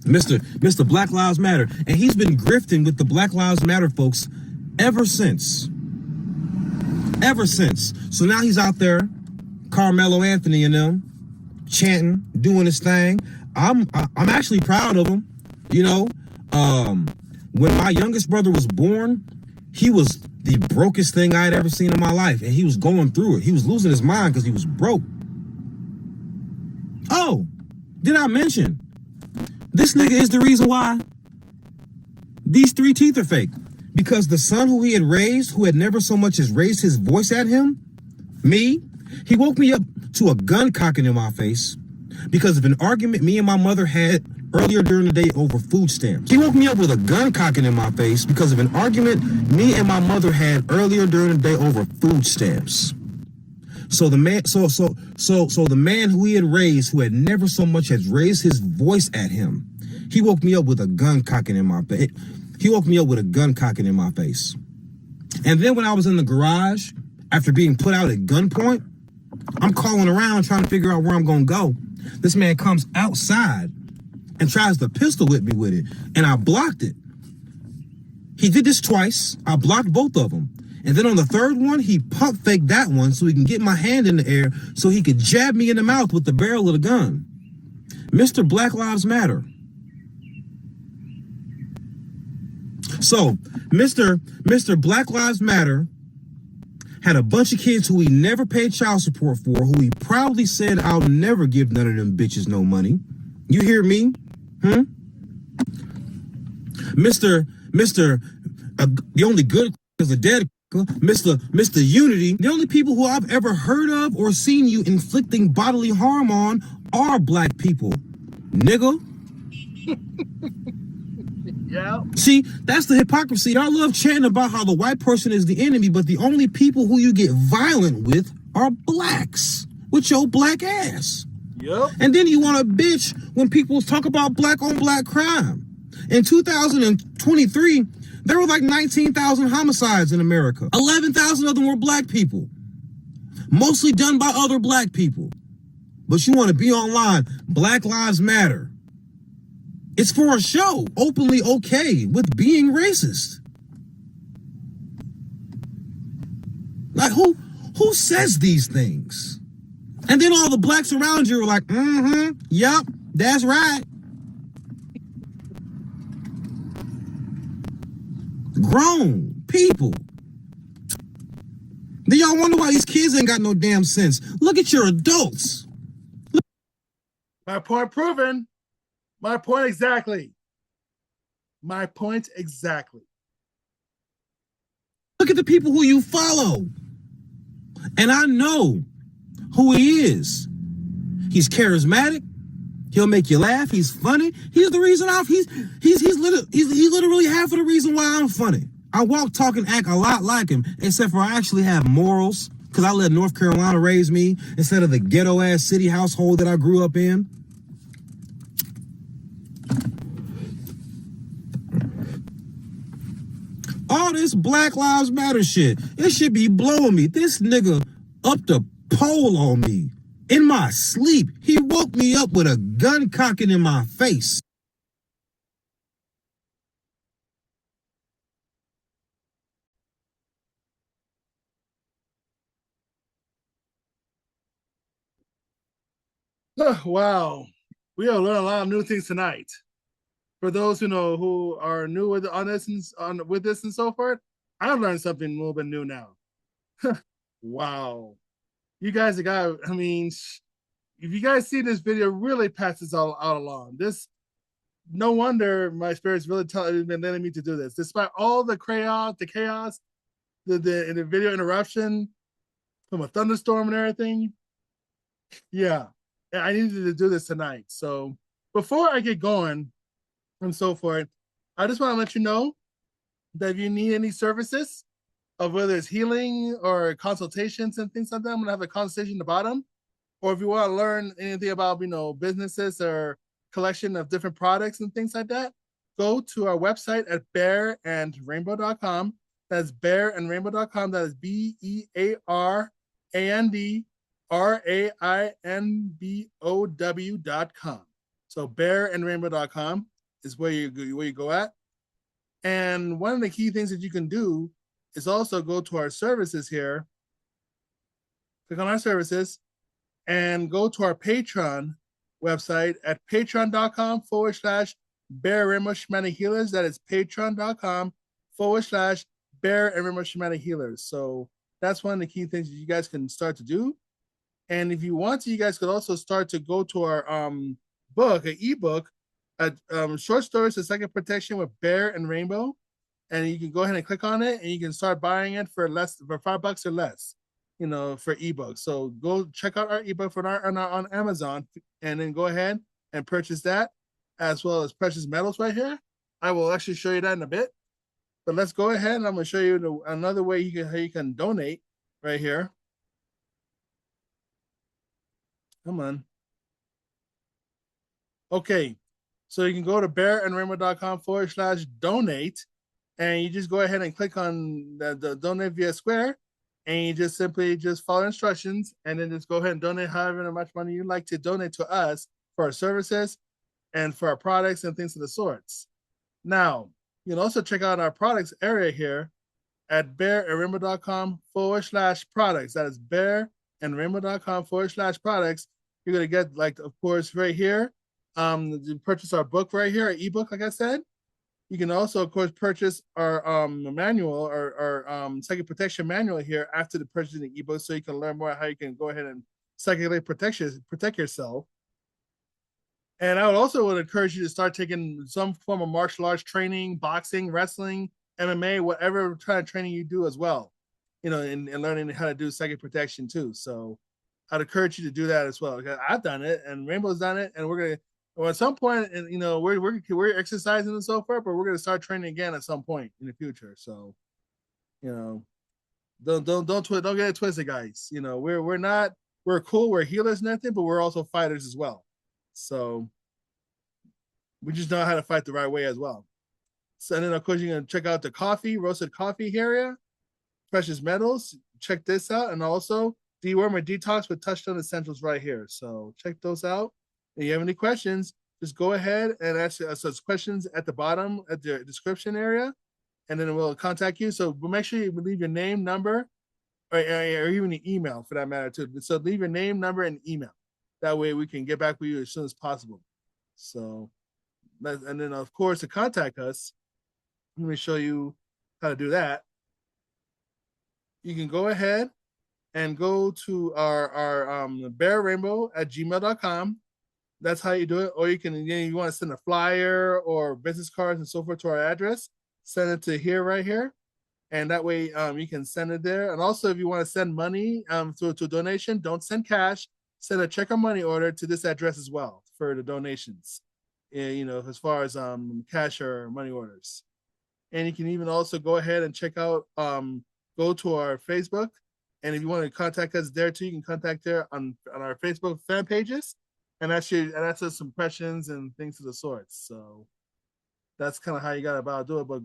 Mr. Black Lives Matter. And he's been grifting with the Black Lives Matter folks ever since. Ever since. So now he's out there, Karmelo Anthony and them, chanting, doing his thing. I'm actually proud of him. You know, when my youngest brother was born, he was the brokest thing I had ever seen in my life. And he was going through it. He was losing his mind because he was broke. Oh, did I mention? This nigga is the reason why these 3 teeth are fake. Because the son who he had raised, who had never so much as raised his voice at him, me, he woke me up to a gun cocking in my face because of an argument me and my mother had earlier during the day over food stamps. He woke me up with a gun cocking in my face because of an argument me and my mother had earlier during the day over food stamps. So the man, so the man who he had raised, who had never so much as raised his voice at him, He woke me up with a gun cocking in my face. He woke me up with a gun cocking in my face. And then when I was in the garage, after being put out at gunpoint, I'm calling around trying to figure out where I'm going to go. This man comes outside and tries to pistol whip me with it, and I blocked it. He did this twice. I blocked both of them. And then on the third one, he pump faked that one so he can get my hand in the air so he could jab me in the mouth with the barrel of the gun. Mr. Black Lives Matter. So, Mr. Black Lives Matter had a bunch of kids who he never paid child support for, who he proudly said, I'll never give none of them bitches no money. You hear me? The only good is a dead Mr. Unity. The only people who I've ever heard of or seen you inflicting bodily harm on are black people. Nigga. Yeah. See, that's the hypocrisy. I love chanting about how the white person is the enemy, but the only people who you get violent with are blacks with your black ass. Yep. And then you want to bitch when people talk about black on black crime. In 2023, there were like 19,000 homicides in America. 11,000 of them were black people, mostly done by other black people. But you want to be online, Black Lives Matter. It's for a show, openly okay with being racist. Like, who says these things? And then all the blacks around you are like, yep, that's right. Grown people. Then y'all wonder why these kids ain't got no damn sense. Look at your adults. My point proven. My point exactly. My point exactly. Look at the people who you follow. And I know who he is. He's charismatic. He'll make you laugh. He's funny. He's the reason he's literally half of the reason why I'm funny. I walk, talk, and act a lot like him, except for I actually have morals, because I let North Carolina raise me instead of the ghetto-ass city household that I grew up in. All this Black Lives Matter shit, it should be blowing me. This nigga upped a pole on me in my sleep. He woke me up with a gun cocking in my face. Wow. We have learned a lot of new things tonight. For those who are new with this and so forth, I've learned something a little bit new now. Wow. You guys if you guys see this video, really pass this all out along. No wonder my spirit's really been letting me to do this. Despite all the chaos, the video interruption from a thunderstorm and everything. Yeah, I needed to do this tonight. So before I get going and so forth, I just want to let you know that if you need any services of whether it's healing or consultations and things like that, I'm going to have a consultation at the bottom. Or if you want to learn anything about, businesses or collection of different products and things like that, go to our website at bearandrainbow.com. That's bearandrainbow.com. That is bearandrainbow.com. So bearandrainbow.com is where you go at. And one of the key things that you can do is also go to our services here. Click on our services and go to our Patreon website at patreon.com/Bear Rainbow Shamanic Healers. That is patreon.com/Bear and Rainbow Shamanic Healers. So that's one of the key things that you guys can start to do. And if you want to, you guys could also start to go to our book, an ebook, Short Stories to Psychic Protection with Bear and Rainbow. And you can go ahead and click on it, and you can start buying it for $5 or less, for ebooks. So go check out our ebook on Amazon, and then go ahead and purchase that, as well as precious metals right here. I will actually show you that in a bit. But let's go ahead, and I'm going to show you another way how you can donate right here. Come on. Okay. So you can go to bearandrainbow.com/donate, and you just go ahead and click on the donate via Square, and you just simply just follow instructions, and then just go ahead and donate however much money you'd like to donate to us for our services and for our products and things of the sorts. Now, you can also check out our products area here at bearandrainbow.com/products. That is bearandrainbow.com/products. You're going to get, like, of course, right here, you purchase our book right here, our ebook, like I said. You can also, of course, purchase our manual, our psychic protection manual here after the purchasing the ebook, so you can learn more how you can go ahead and psychically protect yourself. And I would also encourage you to start taking some form of martial arts training, boxing, wrestling, MMA, whatever kind of training you do as well, and learning how to do psychic protection too. So I'd encourage you to do that as well. I've done it, and Rainbow's done it, and we're gonna. Well, at some point, and we're exercising and so forth, but we're gonna start training again at some point in the future. So, don't get it twisted, guys. We're cool, we're healers and everything, but we're also fighters as well. So we just know how to fight the right way as well. So, and then of course you can check out the roasted coffee area, precious metals. Check this out, and also deworm or detox with touchstone essentials right here. So check those out. If you have any questions, just go ahead and ask us questions at the bottom at the description area, and then we'll contact you. So we'll make sure you leave your name, number, or even an email for that matter too. So leave your name, number, and email. That way we can get back with you as soon as possible. So, and then of course to contact us, let me show you how to do that. You can go ahead and go to our bearrainbow@gmail.com. That's how you do it. Or you can, you want to send a flyer or business cards and so forth to our address, send it to here, right here. And that way you can send it there. And also if you want to send money to a donation, don't send cash, send a check or money order to this address as well for the donations, as far as cash or money orders. And you can even also go ahead and check out, go to our Facebook. And if you want to contact us there too, you can contact there on our Facebook fan pages. And ask us some questions and things of the sorts. So that's kind of how you got to do it. But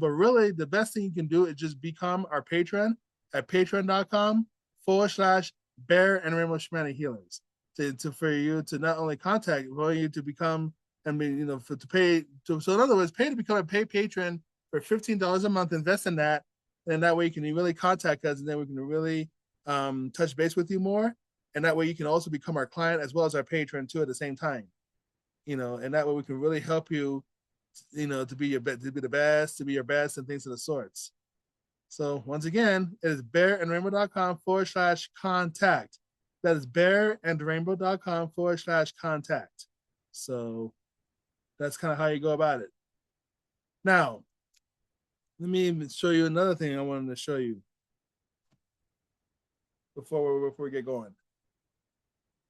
really the best thing you can do is just become our patron at patreon.com/Bear and Rainbow Shamanic Healers. For you to not only contact, for you to become, so in other words, pay to become a paid patron for $15 a month, invest in that. And that way you can really contact us, and then we can really touch base with you more. And that way you can also become our client as well as our patron too at the same time, and that way we can really help you, to be your best, to be your best and things of the sorts. So once again, it is bearandrainbow.com/contact. That is bearandrainbow.com/contact. So that's kind of how you go about it. Now, let me even show you another thing I wanted to show you before we get going.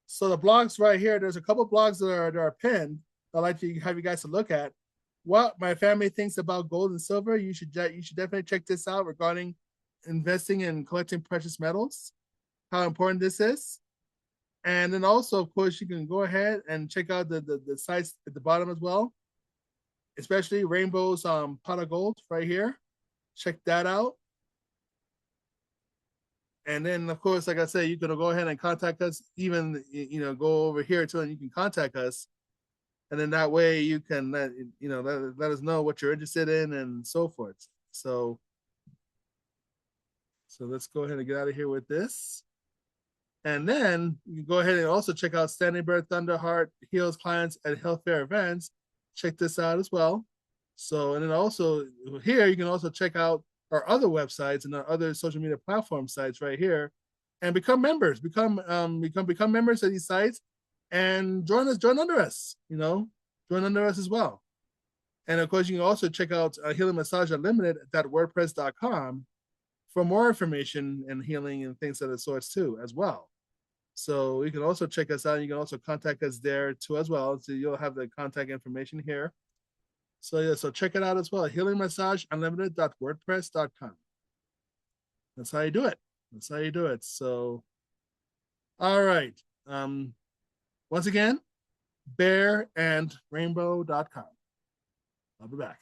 So the blogs right here, there's a couple blogs that are pinned. I'd like to have you guys to look at. What my family thinks about gold and silver. You should definitely check this out regarding investing and collecting precious metals, how important this is. And then also, of course, you can go ahead and check out the sites at the bottom as well, especially Rainbow's pot of gold right here. Check that out. And then, of course, like I said, you can go ahead and contact us. Even, go over here too, and you can contact us. And then that way you can, let us know what you're interested in and so forth. So let's go ahead and get out of here with this. And then you can go ahead and also check out Standing Bird Thunderheart Heals clients at health fair events. Check this out as well. So, and then also here, you can also check out our other websites and our other social media platform sites right here, and become members, become members of these sites, and join under us, join under us as well. And of course, you can also check out Healing Massage Unlimited.wordpress.com for more information and healing and things of the sorts too, as well. So you can also check us out. You can also contact us there too as well. So you'll have the contact information here. So yeah, so check it out as well. HealingMassageUnlimited.wordpress.com. That's how you do it. That's how you do it. So, all right. Once again, bearandrainbow.com. I'll be back.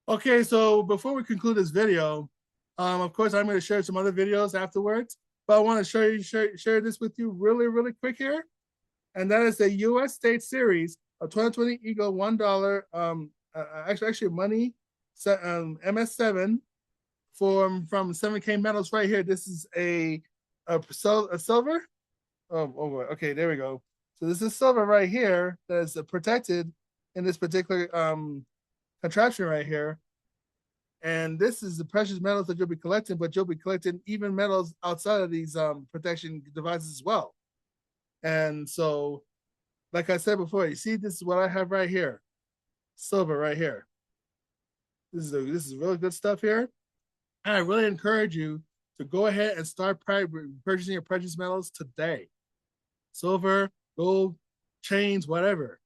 Okay, so before we conclude this video, of course, I'm going to share some other videos afterwards, but I want to share this with you really quick here. And that is the U.S. State Series of 2020 Eagle $1, actually money, MS7 from 7K metals right here. This is a silver. Oh, okay, there we go. So this is silver right here that is protected in this particular contraption right here. And this is the precious metals that you'll be collecting, but you'll be collecting even metals outside of these protection devices as well. And so, like I said before, you see, this is what I have right here. Silver right here. This is really good stuff here. And I really encourage you to go ahead and start purchasing your precious metals today. Silver, gold, chains, whatever.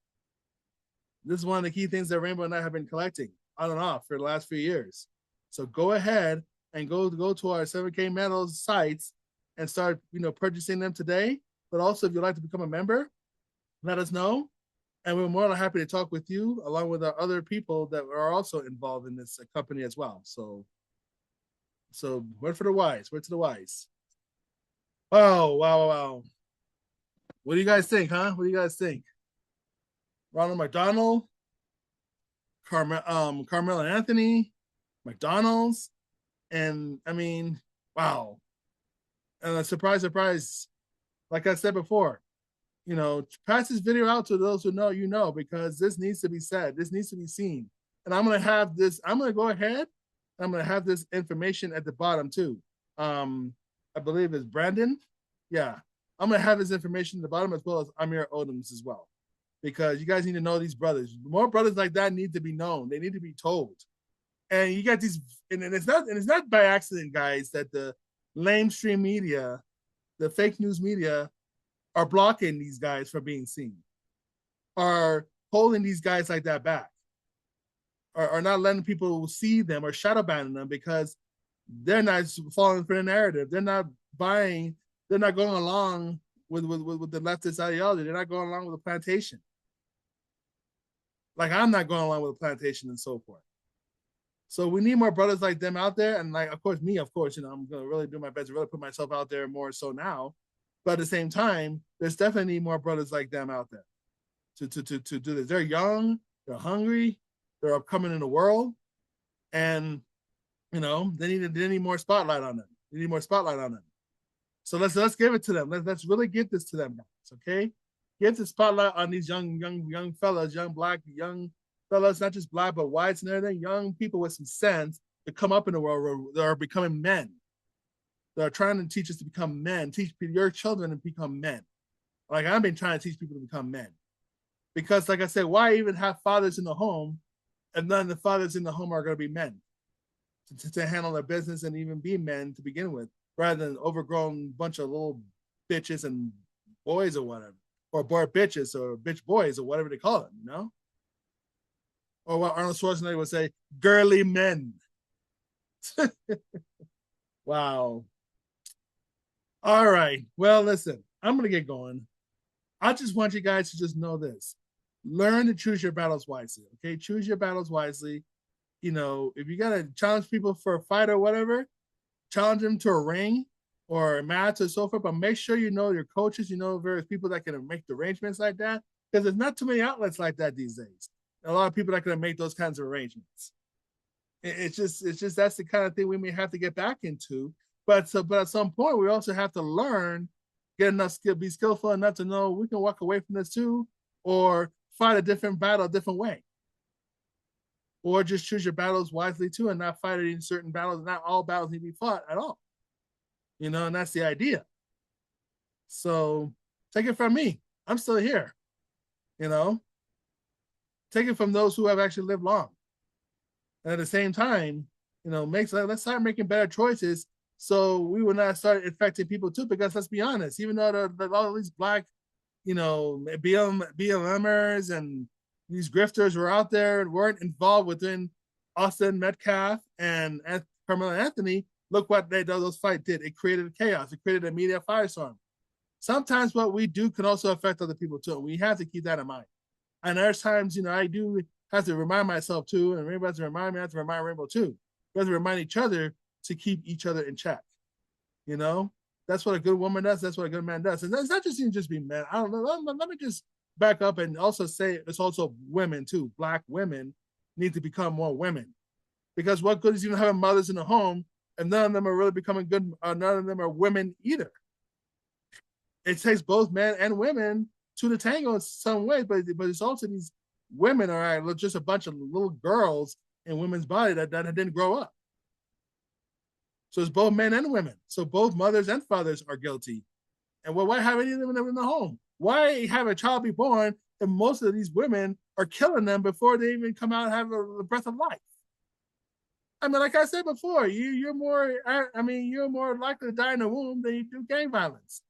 This is one of the key things that Rainbow and I have been collecting on and off for the last few years. So go ahead and go to our 7K metals sites and start, purchasing them today. But also, if you'd like to become a member, let us know. And we're more than happy to talk with you along with our other people that are also involved in this company as well. So word for the wise, word to the wise. Oh, wow. What do you guys think, huh? What do you guys think? Ronald McDonald, Karmelo Anthony, McDonald's, and I mean, wow. And surprise, like I said before, pass this video out to those who know, because this needs to be said. This needs to be seen. And I'm going to go ahead. I'm going to have this information at the bottom too. I believe it's Brandon. Yeah. I'm going to have this information at the bottom as well as Amir Odom's as well, because you guys need to know these brothers. More brothers like that need to be known. They need to be told. And you got these, and it's not by accident, guys, that the lamestream media, the fake news media, are blocking these guys from being seen, are holding these guys like that back, are not letting people see them or shadow banning them because they're not falling for the narrative. They're not going along with the leftist ideology. They're not going along with the plantation. Like I'm not going along with the plantation and so forth. So we need more brothers like them out there. And like, of course, I'm going to really do my best to really put myself out there more so now. But at the same time, there's definitely more brothers like them out there to do this. They're young, they're hungry, they're upcoming in the world. And, they need more spotlight on them. They need more spotlight on them. So let's give it to them. Let's really give this to them, guys, okay? Give the spotlight on these young fellas, young fellas, not just black, but whites and everything, young people with some sense to come up in the world that are becoming men. That are trying to teach us to become men, teach your children to become men. Like I've been trying to teach people to become men. Because like I said, why even have fathers in the home if none of the fathers in the home are going to be men to handle their business and even be men to begin with, rather than overgrown bunch of little bitches and boys or whatever, or boy bitches or bitch boys or whatever they call them, Or what Arnold Schwarzenegger would say, girly men. Wow. All right. Well, listen, I'm going to get going. I just want you guys to just know this. Learn to choose your battles wisely, okay? Choose your battles wisely. If you got to challenge people for a fight or whatever, challenge them to a ring or a match or so forth, but make sure you know your coaches, various people that can make the arrangements like that, because there's not too many outlets like that these days. A lot of people that can make those kinds of arrangements. It's just that's the kind of thing we may have to get back into. But at some point, we also have to learn, get enough skill, be skillful enough to know we can walk away from this too, or fight a different battle a different way. Or just choose your battles wisely too, and not fight in certain battles. Not all battles need to be fought at all. And that's the idea. So take it from me. I'm still here. Take it from those who have actually lived long. And at the same time, let's start making better choices so we will not start infecting people too. Because let's be honest, even though all these black, BLMers and these grifters were out there and weren't involved within Austin Metcalf and Karmelo Anthony, look what those fights did. It created chaos. It created a media firestorm. Sometimes what we do can also affect other people too. We have to keep that in mind. And there's times, I do have to remind myself too, and Rainbow has to remind me, I have to remind Rainbow too. We have to remind each other to keep each other in check. That's what a good woman does. That's what a good man does. And it's not just being men. I don't know. Let me just back up and also say it's also women too. Black women need to become more women. Because what good is even having mothers in the home and none of them are really becoming good, none of them are women either. It takes both men and women to the tango in some way, but it's also these women are just a bunch of little girls in women's body that didn't grow up. So it's both men and women. So both mothers and fathers are guilty. And why have any of them in the home? Why have a child be born if most of these women are killing them before they even come out and have a breath of life? I mean, like I said before, you're more likely to die in the womb than you do gang violence.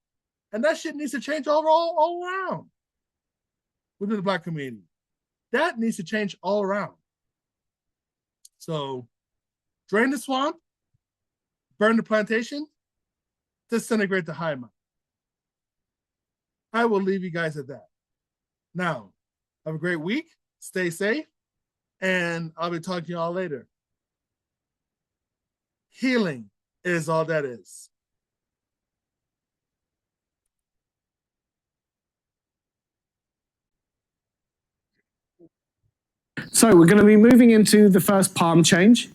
And that shit needs to change all around within the Black community. That needs to change all around. So drain the swamp, burn the plantation, disintegrate the hive mind. I will leave you guys at that. Now, have a great week, stay safe, and I'll be talking to you all later. Healing is all that is. So we're going to be moving into the first palm change.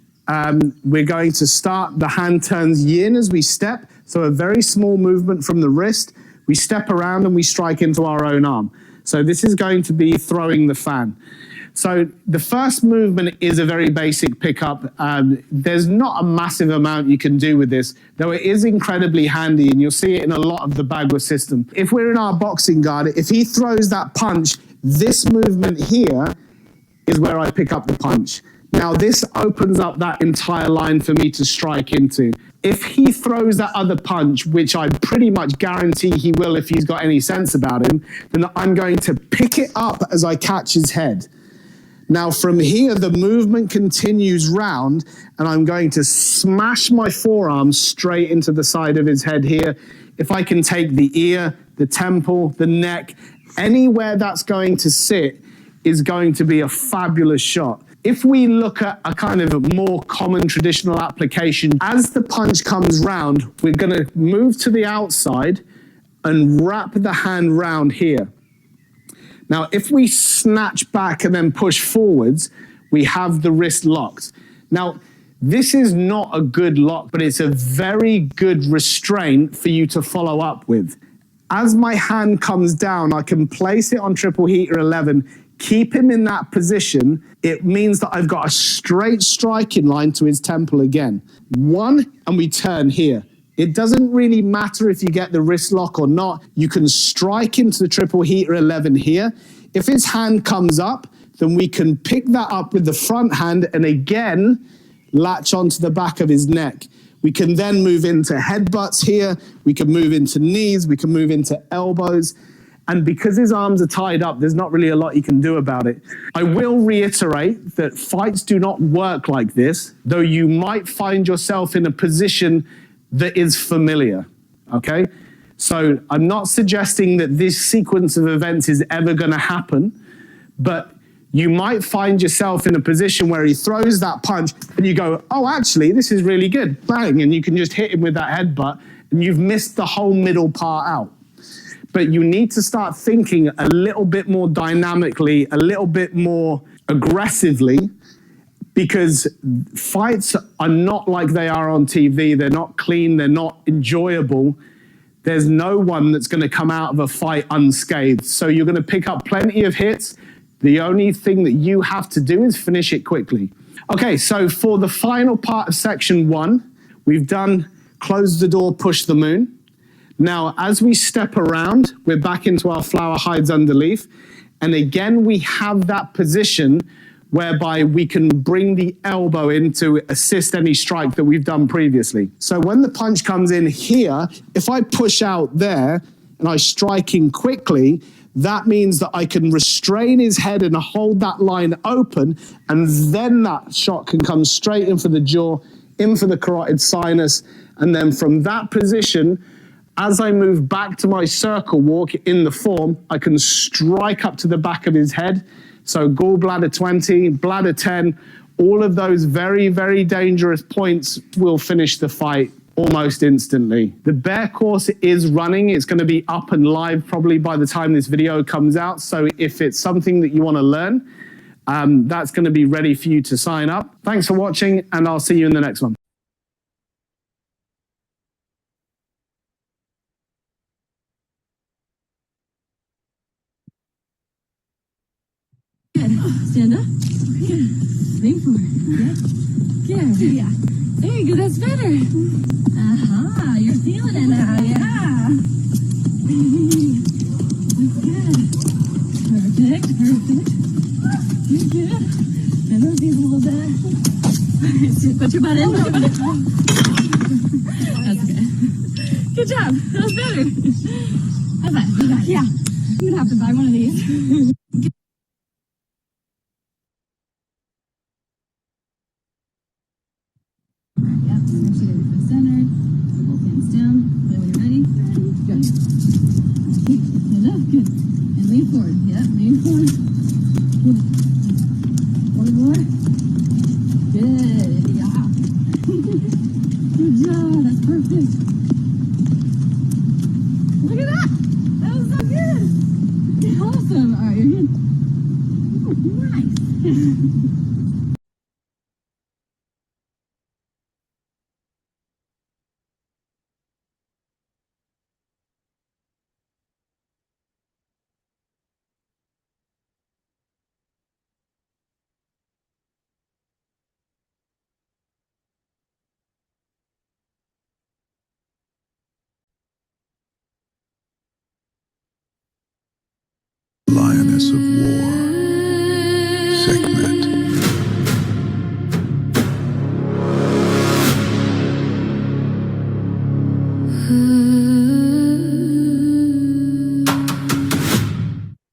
We're going to start, the hand turns yin as we step. So a very small movement from the wrist. We step around and we strike into our own arm. So this is going to be throwing the fan. So the first movement is a very basic pickup. There's not a massive amount you can do with this, though it is incredibly handy, and you'll see it in a lot of the Bagua system. If we're in our boxing guard, if he throws that punch, this movement here is where I pick up the punch. Now this opens up that entire line for me to strike into. If he throws that other punch, which I pretty much guarantee he will if he's got any sense about him, then I'm going to pick it up as I catch his head. Now from here, the movement continues round, and I'm going to smash my forearm straight into the side of his head here. If I can take the ear, the temple, the neck, anywhere that's going to sit is going to be a fabulous shot. If we look at a kind of a more common traditional application, as the punch comes round, we're going to move to the outside and wrap the hand round here. Now, if we snatch back and then push forwards, we have the wrist locked. Now, this is not a good lock, but it's a very good restraint for you to follow up with. As my hand comes down, I can place it on triple heater 11, keep him in that position. It means that I've got a straight striking line to his temple again. One, and we turn here. It doesn't really matter if you get the wrist lock or not. You can strike into the triple heater 11 here. If his hand comes up, then we can pick that up with the front hand and again, latch onto the back of his neck. We can then move into headbutts here. We can move into knees. We can move into elbows. And because his arms are tied up, there's not really a lot you can do about it. I will reiterate that fights do not work like this, though you might find yourself in a position that is familiar, okay? So I'm not suggesting that this sequence of events is ever gonna happen, but you might find yourself in a position where he throws that punch and you go, oh, actually, this is really good, bang, and you can just hit him with that headbutt and you've missed the whole middle part out. But you need to start thinking a little bit more dynamically, a little bit more aggressively, because fights are not like they are on TV. They're not clean. They're not enjoyable. There's no one that's going to come out of a fight unscathed. So you're going to pick up plenty of hits. The only thing that you have to do is finish it quickly. Okay, so for the final part of section 1, we've done close the door, push the moon. Now, as we step around, we're back into our flower hides underleaf. And again, we have that position whereby we can bring the elbow in to assist any strike that we've done previously. So when the punch comes in here, if I push out there and I strike in quickly, that means that I can restrain his head and hold that line open, and then that shot can come straight in for the jaw in for the carotid sinus, and then from that position, as I move back to my circle walk in the form, I can strike up to the back of his head. So gallbladder 20, bladder 10, all of those very, very dangerous points will finish the fight almost instantly. The bear course is running. It's going to be up and live probably by the time this video comes out. So if it's something that you want to learn, that's going to be ready for you to sign up. Thanks for watching, and I'll see you in the next one. Good. Stand up. Good. Lean forward. Yeah. Good. Yeah. There you go. That's better. Aha. You're feeling it now. Yeah. That's good. Perfect. Perfect. You're good. Bend those knees a little bit. All right. So put your butt in. Put your butt in. That's good. Good job. That was better. High five. You got it. Yeah. I'm gonna have to buy one of these. Yep, make sure that it's centered. So both hands down. When you're ready. Good. Stand up. Good. And lean forward. Yep, lean forward. Good. One more. Good. Yeah. Good job. That's perfect. Look at that. That was so good. Awesome. All right, you're good. Oh, nice. Lioness of War, Sekhmet.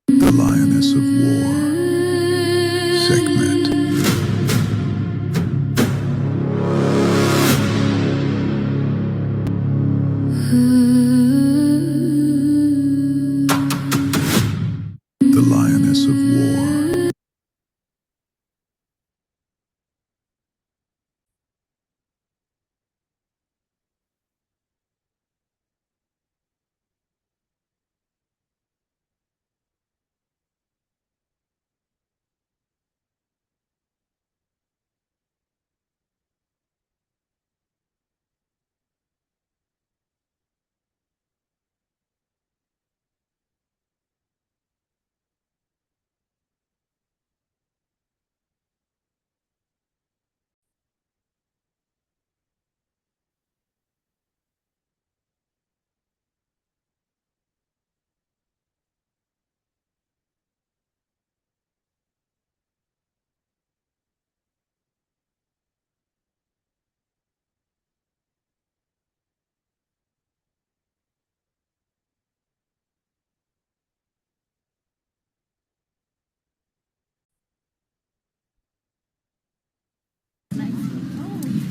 The Lioness of War, Sekhmet. The Lioness of War.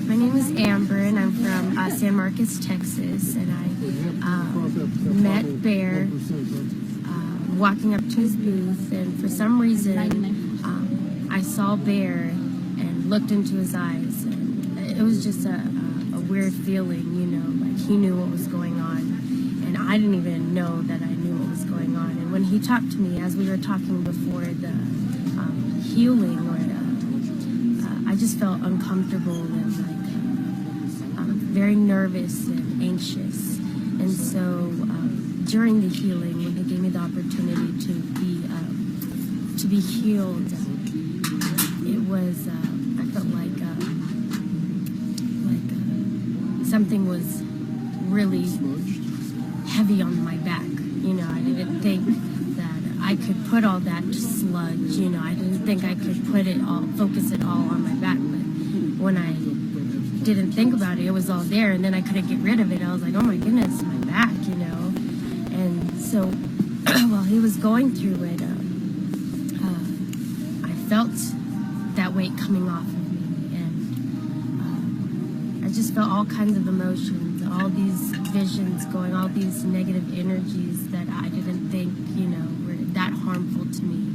My name is Amber, and I'm from San Marcos, Texas, and I met Bear walking up to his booth, and for some reason I saw Bear and looked into his eyes, and it was just a weird feeling, you know, like he knew what was going on, and I didn't even know that I knew what was going on. And when he talked to me, as we were talking before the healing, or I just felt uncomfortable and like very nervous and anxious. And so during the healing, when he gave me the opportunity to be healed, it was I felt like something was really heavy on my back. You know, I didn't think that I could put all that sludge. You know, I didn't think I could focus it all on my back. But when I didn't think about it, it was all there, and then I couldn't get rid of it. I was like, oh my goodness, my back, you know. And so while he was going through it, I felt that weight coming off of me, and just felt all kinds of emotions, all these visions going, all these negative energies that I didn't think, you know, were that harmful to me.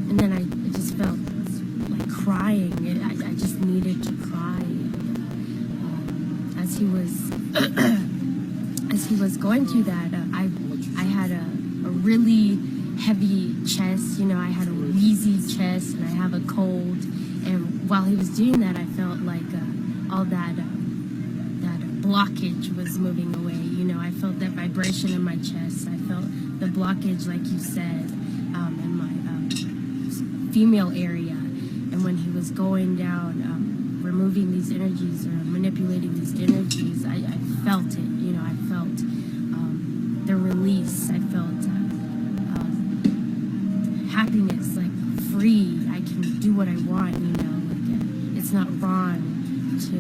And then I just felt like crying. I just needed to cry. As he was going through that, I had a really heavy chest. You know, I had a wheezy chest, and I have a cold. And while he was doing that, I felt like all that blockage was moving away. You know, I felt that vibration in my chest. I felt the blockage, like you said, in my female area. And when he was going down, removing these energies or manipulating these energies, I felt it. You know, I felt the release. I felt happiness, like free. I can do what I want. You know, like it's not wrong to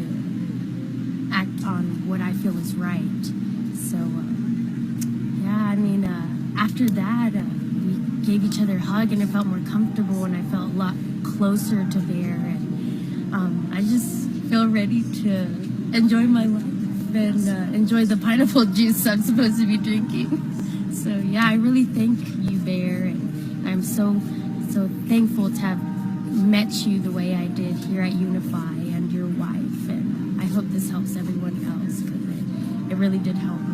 act on what I feel is right. So yeah, I mean, after that, we gave each other a hug, and it felt more comfortable, and I felt a lot closer to Bear, and I just feel ready to enjoy my life and enjoy the pineapple juice I'm supposed to be drinking. So yeah, I really thank you, Bear, and I'm so thankful to have met you the way I did here at Unify, and your wife, and I hope this helps everyone else, because it really did help me.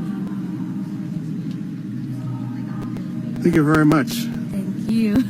Thank you very much. Thank you.